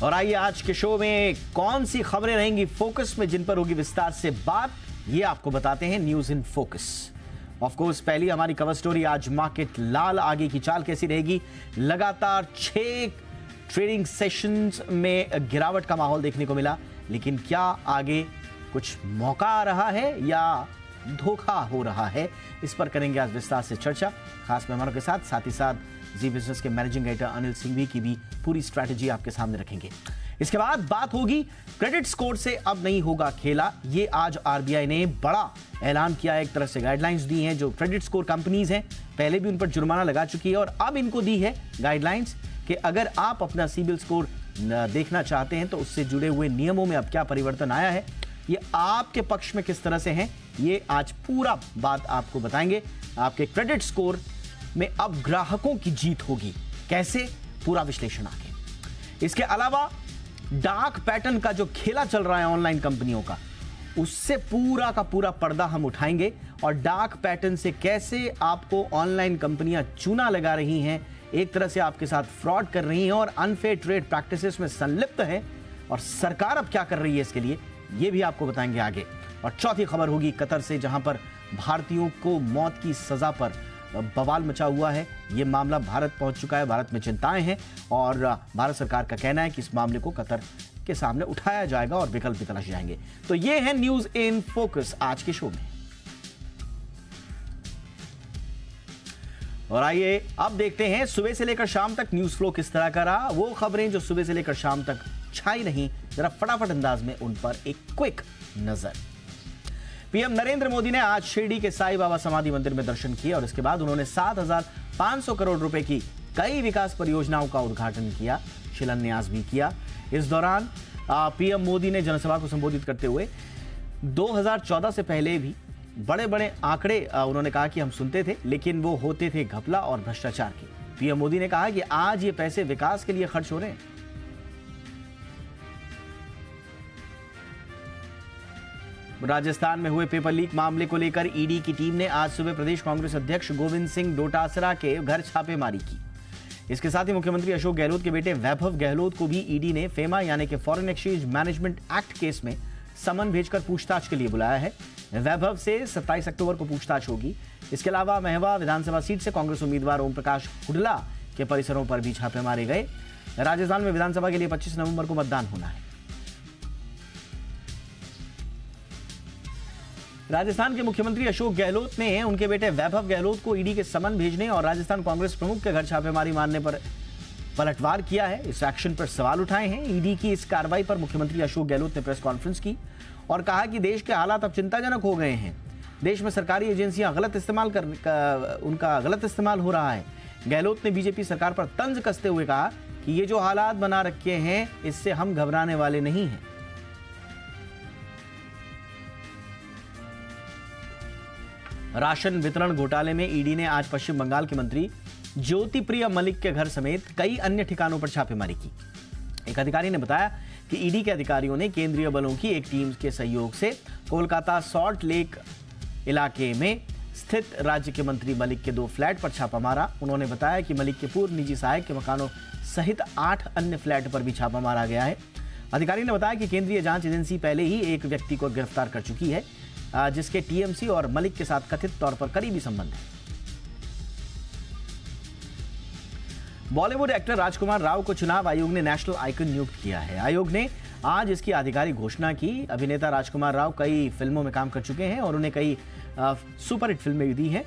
और आइए आज के शो में कौन सी खबरें रहेंगी फोकस में, जिन पर होगी विस्तार से बात, ये आपको बताते हैं news in focus. Of course पहली हमारी कवर स्टोरी आज मार्केट लाल, आगे की चाल कैसी रहेगी। लगातार 6 ट्रेडिंग सेशंस में गिरावट का माहौल देखने को मिला, लेकिन क्या आगे कुछ मौका आ रहा है या धोखा हो रहा है, इस पर करेंगे आज विस्तार से चर्चा खास मेहमानों के साथ। साथ ही साथ जी बिजनेस के मैनेजिंग एडिटर अनिल सिंघवी की भी पूरी स्ट्रैटेजी आपके सामने रखेंगे। इसके बाद बात होगी क्रेडिट स्कोर से अब नहीं होगा खेला। ये आज आरबीआई ने बड़ा ऐलान किया है, एक तरह से गाइडलाइंस दी हैं। जो क्रेडिट स्कोर कंपनीज हैं पहले भी उन पर जुर्माना लगा चुकी है और अब इनको दी है गाइडलाइंस कि अगर आप अपना सिबिल स्कोर देखना चाहते हैं तो उससे जुड़े हुए नियमों में अब क्या परिवर्तन आया है, ये आपके पक्ष में किस तरह से हैं, ये आज पूरा बात आपको बताएंगे। आपके क्रेडिट स्कोर में अब ग्राहकों की जीत होगी, कैसे, पूरा विश्लेषण आगे। इसके अलावा डार्क पैटर्न का जो खेला चल रहा है ऑनलाइन कंपनियों का, उससे पूरा का पूरा पर्दा हम उठाएंगे और डार्क पैटर्न से कैसे आपको ऑनलाइन कंपनियां चूना लगा रही हैं, एक तरह से आपके साथ फ्रॉड कर रही हैं और अनफेयर ट्रेड प्रैक्टिसेस में संलिप्त है, और सरकार अब क्या कर रही है इसके लिए, ये भी आपको बताएंगे आगे। और चौथी खबर होगी कतर से, जहां पर भारतीयों को मौत की सजा पर बवाल मचा हुआ है। यह मामला भारत पहुंच चुका है, भारत में चिंताएं हैं और भारत सरकार का कहना है कि इस मामले को कतर के सामने उठाया जाएगा और विकल्प भी तलाशे जाएंगे। तो ये है न्यूज इन फोकस आज के शो में। और आइए अब देखते हैं सुबह से लेकर शाम तक न्यूज फ्लो किस तरह का रहा। वो खबरें जो सुबह से लेकर शाम तक छाई नहीं, जरा फटाफट अंदाज में उन पर एक क्विक नजर। पीएम नरेंद्र मोदी ने आज शिरडी के साईं बाबा समाधि मंदिर में दर्शन किए और इसके बाद उन्होंने 7,500 करोड़ रुपए की कई विकास परियोजनाओं का उद्घाटन किया, शिलान्यास भी किया। इस दौरान पीएम मोदी ने जनसभा को संबोधित करते हुए 2014 से पहले भी बड़े बड़े आंकड़े उन्होंने कहा कि हम सुनते थे, लेकिन वो होते थे घपला और भ्रष्टाचार के। पीएम मोदी ने कहा कि आज ये पैसे विकास के लिए खर्च हो रहे हैं। राजस्थान में हुए पेपर लीक मामले को लेकर ईडी की टीम ने आज सुबह प्रदेश कांग्रेस अध्यक्ष गोविंद सिंह डोटासरा के घर छापेमारी की। इसके साथ ही मुख्यमंत्री अशोक गहलोत के बेटे वैभव गहलोत को भी ईडी ने फेमा यानी कि foreign exchange management act case में समन भेजकर पूछताछ के लिए बुलाया है। वैभव से 27 अक्टूबर को पूछताछ होगी। इसके अलावा महवा विधानसभा सीट से कांग्रेस उम्मीदवार ओम प्रकाश हुड्डा के परिसरों पर भी छापे मारे गए। राजस्थान में विधानसभा के लिए 25 नवंबर को मतदान होना है। राजस्थान के मुख्यमंत्री अशोक गहलोत ने उनके बेटे वैभव गहलोत को ईडी के समन भेजने और राजस्थान कांग्रेस प्रमुख के घर छापेमारी मारने पर पलटवार किया है। इस एक्शन पर सवाल उठाए हैं। ईडी की इस कार्रवाई पर मुख्यमंत्री अशोक गहलोत ने प्रेस कॉन्फ्रेंस की और कहा कि देश के हालात अब चिंताजनक हो गए हैं। देश में सरकारी एजेंसियां उनका गलत इस्तेमाल हो रहा है। गहलोत ने बीजेपी सरकार पर तंज कसते हुए कहा कि ये जो हालात बना रखे हैं, इससे हम घबराने वाले नहीं हैं। राशन वितरण घोटाले में ईडी ने आज पश्चिम बंगाल के मंत्री ज्योतिप्रिय मलिक के घर समेत कई अन्य ठिकानों पर छापेमारी की। एक अधिकारी ने बताया कि ईडी के अधिकारियों ने केंद्रीय बलों की एक टीम के सहयोग से कोलकाता सॉल्ट लेक इलाके में स्थित राज्य के मंत्री मलिक के 2 फ्लैट पर छापा मारा। उन्होंने बताया कि मलिक के पूर्व निजी सहायक के मकानों सहित 8 अन्य फ्लैट पर भी छापा मारा गया है। अधिकारी ने बताया कि केंद्रीय जांच एजेंसी पहले ही एक व्यक्ति को गिरफ्तार कर चुकी है, जिसके टीएमसी और मलिक के साथ कथित तौर पर करीबी संबंध है। बॉलीवुड एक्टर राजकुमार राव को चुनाव आयोग ने नेशनल आइकन नियुक्त किया है। आयोग ने आज इसकी आधिकारिक घोषणा की। अभिनेता राजकुमार राव कई फिल्मों में काम कर चुके हैं और उन्हें कई सुपरहिट फिल्में भी दी हैं।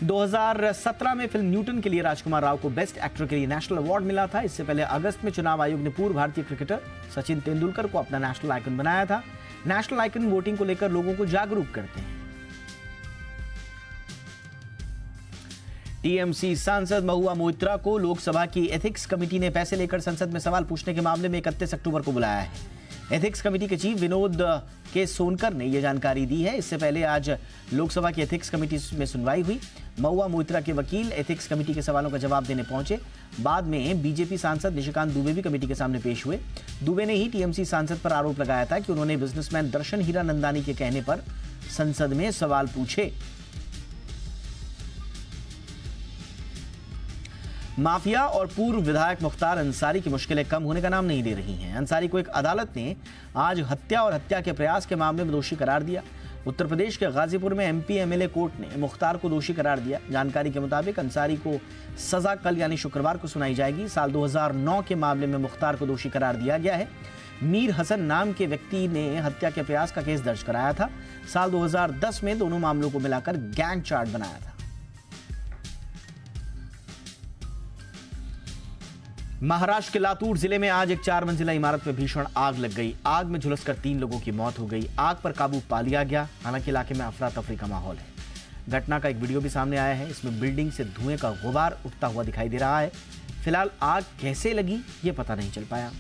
2017 में फिल्म न्यूटन के लिए राजकुमार राव को बेस्ट एक्टर के लिए नेशनल अवार्ड मिला था। इससे पहले अगस्त में चुनाव आयोग ने पूर्व भारतीय क्रिकेटर सचिन तेंदुलकर को अपना नेशनल आइकन बनाया था। नेशनल आइकन वोटिंग को लेकर लोगों को जागरूक करते हैं। टीएमसी सांसद महुआ मोइत्रा को लोकसभा की एथिक्स कमेटी ने पैसे लेकर संसद में सवाल पूछने के मामले में 31 अक्टूबर को बुलाया है। एथिक्स कमेटी के चीफ विनोद के सोनकर ने यह जानकारी दी है। इससे पहले आज लोकसभा की एथिक्स कमेटी में सुनवाई हुई। महुआ मोइत्रा के वकील एथिक्स कमेटी के सवालों का जवाब देने पहुंचे। बाद में बीजेपी सांसद निशिकांत दुबे भी कमेटी के सामने पेश हुए। दुबे ने ही टीएमसी सांसद पर आरोप लगाया था कि उन्होंने बिजनेसमैन दर्शन हीरानंदानी के कहने पर संसद में सवाल पूछे। माफिया और पूर्व विधायक मुख्तार अंसारी की मुश्किलें कम होने का नाम नहीं ले रही हैं। अंसारी को एक अदालत ने आज हत्या और हत्या के प्रयास के मामले में दोषी करार दिया। उत्तर प्रदेश के गाजीपुर में एमपी एमएलए कोर्ट ने मुख्तार को दोषी करार दिया। जानकारी के मुताबिक अंसारी को सजा कल यानी शुक्रवार को सुनाई जाएगी। साल 2009 के मामले में मुख्तार को दोषी करार दिया गया है। मीर हसन नाम के व्यक्ति ने हत्या के प्रयास का केस दर्ज कराया था। साल 2010 में दोनों मामलों को मिलाकर गैंग चार्ट बनाया था। महाराष्ट्र के लातूर जिले में आज एक 4 मंजिला इमारत में भीषण आग लग गई। आग में झुलसकर 3 लोगों की मौत हो गई। आग पर काबू पा लिया गया। हालांकि इलाके में अफरा तफरी का माहौल है। घटना का एक वीडियो भी सामने आया है। इसमें बिल्डिंग से धुएं का गुबार उठता हुआ दिखाई दे रहा है। फिलहाल आग कैसे लगी ये पता नहीं चल पाया।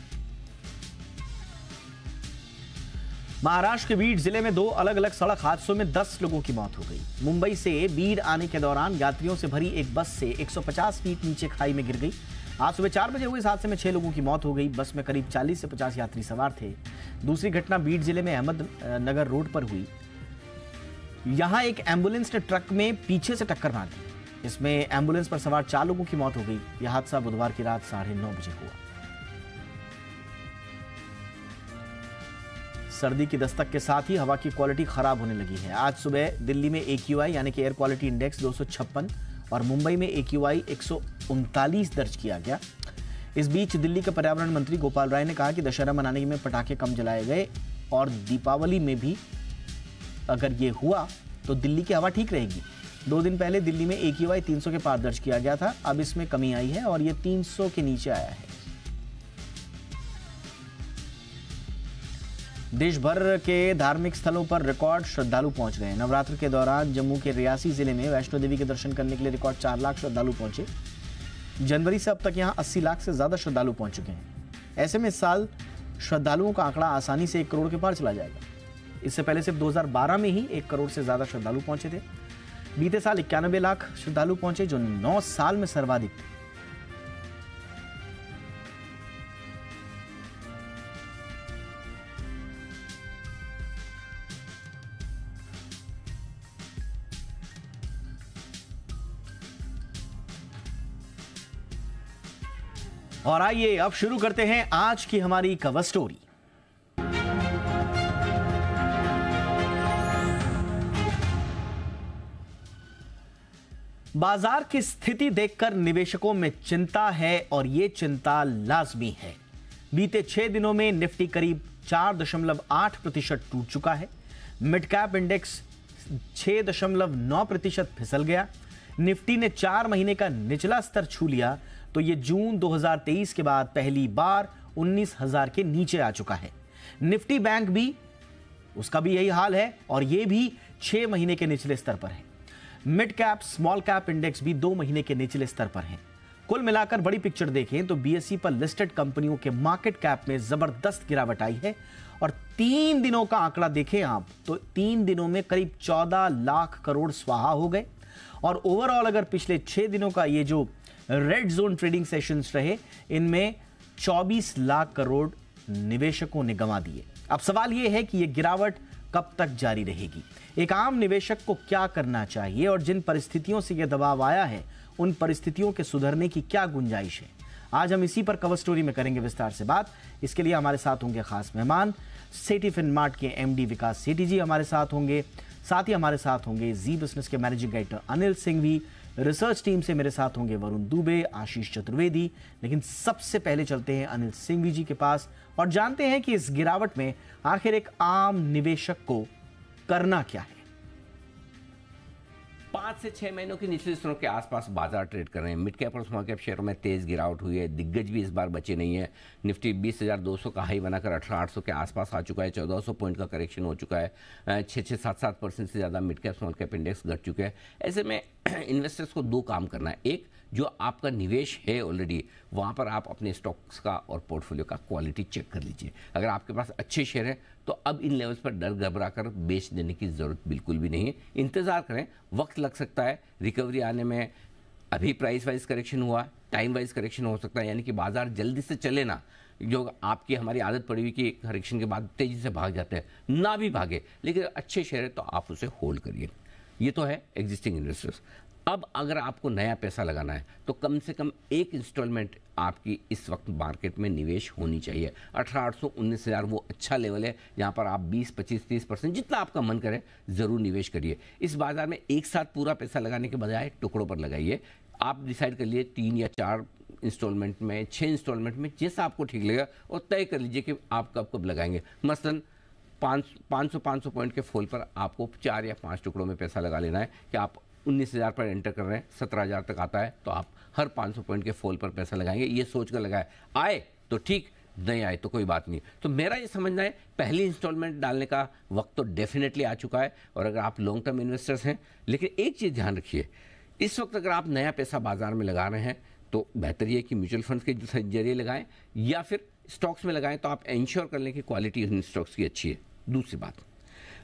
महाराष्ट्र के बीड जिले में 2 अलग अलग सड़क हादसों में 10 लोगों की मौत हो गई। मुंबई से बीड आने के दौरान यात्रियों से भरी एक बस से 150 फीट नीचे खाई में गिर गई। आज सुबह 4 बजे हुए इस हादसे में 6 लोगों की मौत हो गई। बस में करीब 40 से 50 यात्री सवार थे। दूसरी घटना बीड जिले में अहमदनगर रोड पर हुई। यहां एक एम्बुलेंस ने ट्रक में पीछे से टक्कर मार दी। इसमें एम्बुलेंस पर सवार 4 लोगों की मौत हो गई। यह हादसा बुधवार की रात 9:30 बजे हुआ। सर्दी की दस्तक के साथ ही हवा की क्वालिटी खराब होने लगी है। आज सुबह दिल्ली में AQI यानी कि एयर क्वालिटी इंडेक्स 256 और मुंबई में AQI 139 दर्ज किया गया। इस बीच दिल्ली के पर्यावरण मंत्री गोपाल राय ने कहा कि दशहरा मनाने में पटाखे कम जलाए गए और दीपावली में भी अगर ये हुआ तो दिल्ली की हवा ठीक रहेगी। 2 दिन पहले दिल्ली में AQI 300 के पार दर्ज किया गया था। अब इसमें कमी आई है और ये 300 के नीचे आया है। देश भर के धार्मिक स्थलों पर रिकॉर्ड श्रद्धालु पहुंच गए। नवरात्र के दौरान जम्मू के रियासी जिले में वैष्णो देवी के दर्शन करने के लिए रिकॉर्ड 4 लाख श्रद्धालु पहुंचे। जनवरी से अब तक यहां 80 लाख से ज्यादा श्रद्धालु पहुंच चुके हैं। ऐसे में इस साल श्रद्धालुओं का आंकड़ा आसानी से 1 करोड़ के पार चला जाएगा। इससे पहले सिर्फ 2012 में ही 1 करोड़ से ज्यादा श्रद्धालु पहुंचे थे। बीते साल 91 लाख श्रद्धालु पहुंचे, जो 9 साल में सर्वाधिक थे। और आइए अब शुरू करते हैं आज की हमारी कवर स्टोरी। बाजार की स्थिति देखकर निवेशकों में चिंता है और यह चिंता लाजमी है। बीते 6 दिनों में निफ्टी करीब 4.8% टूट चुका है। मिड कैप इंडेक्स 6.9% फिसल गया। निफ्टी ने 4 महीने का निचला स्तर छू लिया तो यह जून 2023 के बाद पहली बार 19,000 के नीचे आ चुका है। निफ्टी बैंक भी, उसका भी यही हाल है और यह भी 6 महीने के निचले स्तर पर है। Mid cap small cap index भी 2 महीने के निचले स्तर पर है। कुल मिलाकर बड़ी पिक्चर देखें तो बीएसई पर लिस्टेड कंपनियों के मार्केट कैप में जबरदस्त गिरावट आई है और 3 दिनों का आंकड़ा देखें आप तो 3 दिनों में करीब 14 लाख करोड़ स्वाहा हो गए। और ओवरऑल अगर पिछले 6 दिनों का ये जो रेड जोन ट्रेडिंग सेशंस रहे, इनमें 24 लाख करोड़ निवेशकों ने गंवा दिए। अब सवाल यह है कि यह गिरावट कब तक जारी रहेगी। एक आम निवेशक को क्या करना चाहिए और जिन परिस्थितियों से यह दबाव आया है उन परिस्थितियों के सुधरने की क्या गुंजाइश है, आज हम इसी पर कवर स्टोरी में करेंगे विस्तार से बात। इसके लिए हमारे साथ होंगे खास मेहमान, सेठी फिनमार्ट के MD विकास सेठी जी हमारे साथ होंगे। साथ ही हमारे साथ होंगे जी बिजनेस के managing director Anil Singhvi. Research team से मेरे साथ होंगे वरुण दुबे, आशीष चतुर्वेदी। लेकिन सबसे पहले चलते हैं अनिल सिंघवी जी के पास और जानते हैं कि इस गिरावट में आखिर एक आम निवेशक को करना क्या है। 5 से 6 महीनों के निचले स्तरों के आसपास बाजार ट्रेड कर रहे हैं। मिड कैप और स्मॉल कैप शेयरों में तेज गिरावट हुई है। दिग्गज भी इस बार बचे नहीं है। निफ्टी 20,200 का हाई बनाकर 18,800 के आसपास आ चुका है। 1,400 पॉइंट का करेक्शन हो चुका है। 6-7% से ज़्यादा mid cap small cap index घट चुके हैं। ऐसे में इन्वेस्टर्स को 2 काम करना है। एक, जो आपका निवेश है ऑलरेडी वहाँ पर आप अपने स्टॉक्स का और पोर्टफोलियो का क्वालिटी चेक कर लीजिए। अगर आपके पास अच्छे शेयर हैं तो अब इन लेवल्स पर डर घबरा कर बेच देने की ज़रूरत बिल्कुल भी नहीं है। इंतज़ार करें, वक्त लग सकता है रिकवरी आने में। अभी प्राइस वाइज करेक्शन हुआ, टाइम वाइज करेक्शन हो सकता है, यानी कि बाजार जल्दी से चले ना। जो आपकी हमारी आदत पड़ी हुई कि करेक्शन के बाद तेज़ी से भाग जाते हैं, ना भी भागे, लेकिन अच्छे शेयर है तो आप उसे होल्ड करिए। ये तो है एग्जिस्टिंग इन्वेस्टर्स। अब अगर आपको नया पैसा लगाना है तो कम से कम एक इंस्टॉलमेंट आपकी इस वक्त मार्केट में निवेश होनी चाहिए। 18,800 19,000 वो अच्छा लेवल है जहाँ पर आप 20, 25, 30% जितना आपका मन करे ज़रूर निवेश करिए। इस बाजार में एक साथ पूरा पैसा लगाने के बजाय टुकड़ों पर लगाइए। आप डिसाइड कर लिए 3 या 4 इंस्टॉलमेंट में, 6 इंस्टॉलमेंट में, जैसा आपको ठीक लगेगा और तय कर लीजिए कि आप कब कब लगाएंगे। मसलन 500 पॉइंट के फॉल पर आपको 4 या 5 टुकड़ों में पैसा लगा लेना है कि आप 19,000 पर एंटर कर रहे हैं, 17,000 तक आता है तो आप हर 500 पॉइंट के फॉल पर पैसा लगाएंगे। ये सोच कर लगाए, आए तो ठीक, नहीं आए तो कोई बात नहीं। तो मेरा ये समझना है पहली इंस्टॉलमेंट डालने का वक्त तो डेफिनेटली आ चुका है। और अगर आप लॉन्ग टर्म इन्वेस्टर्स हैं, लेकिन एक चीज़ ध्यान रखिए, इस वक्त अगर आप नया पैसा बाजार में लगा रहे हैं तो बेहतर ये कि म्यूचुअल फंड्स के जरिए लगाएं या फिर स्टॉक्स में लगाएं, तो आप इंश्योर कर लें कि क्वालिटी इन स्टॉक्स की अच्छी है। दूसरी बात,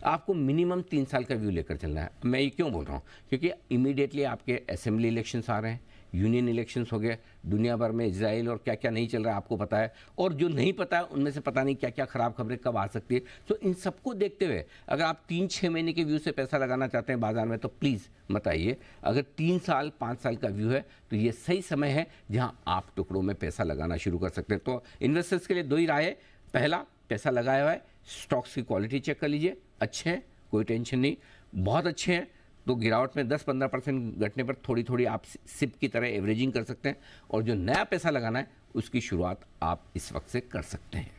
आपको मिनिमम 3 साल का व्यू लेकर चलना है। मैं ये क्यों बोल रहा हूँ, क्योंकि इमीडिएटली आपके असेंबली इलेक्शंस आ रहे हैं, यूनियन इलेक्शंस हो गए, दुनिया भर में इजराइल और क्या क्या नहीं चल रहा है आपको पता है, और जो नहीं पता है उनमें से पता नहीं क्या क्या खराब खबरें कब आ सकती है। तो इन सबको देखते हुए अगर आप 3-6 महीने के व्यू से पैसा लगाना चाहते हैं बाजार में तो प्लीज़ मत आइए। अगर 3 साल 5 साल का व्यू है तो ये सही समय है जहां आप टुकड़ों में पैसा लगाना शुरू कर सकते हैं। तो इन्वेस्टर्स के लिए 2 ही राय है। पहला, पैसा लगाया हुआ है, स्टॉक्स की क्वालिटी चेक कर लीजिए, अच्छे हैं, कोई टेंशन नहीं। बहुत अच्छे हैं तो गिरावट में 10-15% घटने पर थोड़ी थोड़ी आप सिप की तरह एवरेजिंग कर सकते हैं। और जो नया पैसा लगाना है उसकी शुरुआत आप इस वक्त से कर सकते हैं।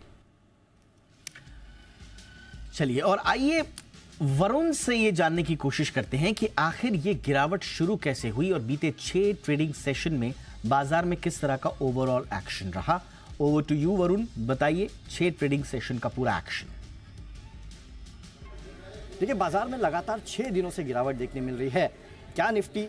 चलिए, और आइए वरुण से ये जानने की कोशिश करते हैं कि आखिर ये गिरावट शुरू कैसे हुई और बीते 6 ट्रेडिंग सेशन में बाजार में किस तरह का ओवरऑल एक्शन रहा। ओवर टू यू वरुण, बताइए 6 ट्रेडिंग सेशन का पूरा एक्शन। देखिए, बाजार में लगातार 6 दिनों से गिरावट देखने मिल रही है। क्या निफ्टी,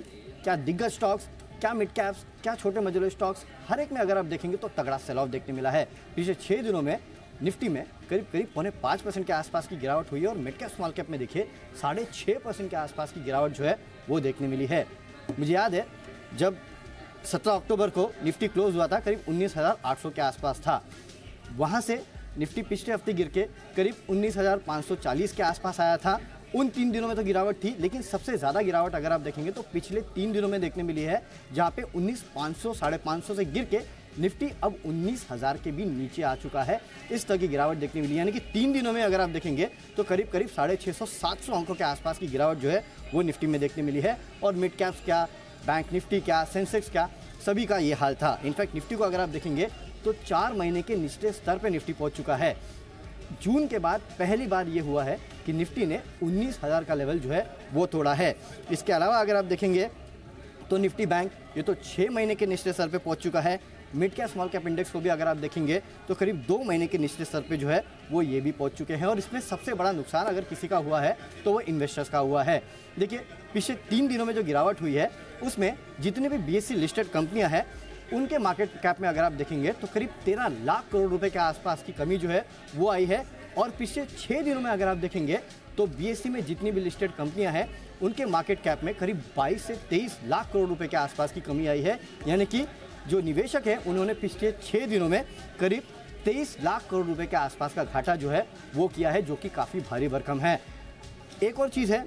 क्या दिग्गज स्टॉक्स, क्या मिड कैप्स, क्या छोटे मझोले स्टॉक्स, हर एक में अगर आप देखेंगे तो तगड़ा सेल ऑफ देखने मिला है। पिछले 6 दिनों में निफ्टी में करीब 5.25% के आसपास की गिरावट हुई है और मिड कैप स्मॉल कैप में देखिए 6.5% के आसपास की गिरावट जो है वो देखने मिली है। मुझे याद है जब 17 अक्टूबर को निफ्टी क्लोज हुआ था, करीब 19,800 के आसपास था। वहाँ से निफ्टी पिछले हफ्ते गिर के करीब 19,540 के आसपास आया था। उन 3 दिनों में तो गिरावट थी, लेकिन सबसे ज़्यादा गिरावट अगर आप देखेंगे तो पिछले 3 दिनों में देखने मिली है, जहाँ पे 19,500 550 से गिर के निफ्टी अब 19,000 के भी नीचे आ चुका है। इस तरह की गिरावट देखने मिली, यानी कि 3 दिनों में अगर आप देखेंगे तो करीब 650-700 अंकों के आसपास की गिरावट जो है वो निफ्टी में देखने मिली है। और मिड कैप्स क्या, बैंक निफ्टी क्या, सेंसेक्स क्या, सभी का ये हाल था। इनफैक्ट निफ्टी को अगर आप देखेंगे तो 4 महीने के निचले स्तर पर निफ्टी पहुंच चुका है। जून के बाद पहली बार ये हुआ है कि निफ्टी ने 19,000 का लेवल जो है वो तोड़ा है। इसके अलावा अगर आप देखेंगे तो निफ्टी बैंक ये तो 6 महीने के निचले स्तर पे पहुंच चुका है। Mid cap small cap index को भी अगर आप देखेंगे तो करीब 2 महीने के निचले स्तर पे जो है वो ये भी पहुंच चुके हैं। और इसमें सबसे बड़ा नुकसान अगर किसी का हुआ है तो वो इन्वेस्टर्स का हुआ है। देखिए, पिछले 3 दिनों में जो गिरावट हुई है उसमें जितनी भी BSE लिस्टेड कंपनियां हैं उनके मार्केट कैप में अगर आप देखेंगे तो करीब 13 लाख करोड़ रुपए के आसपास की कमी जो है वो आई है। और पिछले 6 दिनों में अगर आप देखेंगे तो BSE में जितनी भी लिस्टेड कंपनियां हैं उनके मार्केट कैप में करीब 22 से 23 लाख करोड़ रुपए के आसपास की कमी आई है। यानी कि जो निवेशक है उन्होंने पिछले 6 दिनों में करीब 23 लाख करोड़ रुपए के आसपास का घाटा जो है वो किया है, जो कि काफ़ी भारी भरकम है। एक और चीज़ है,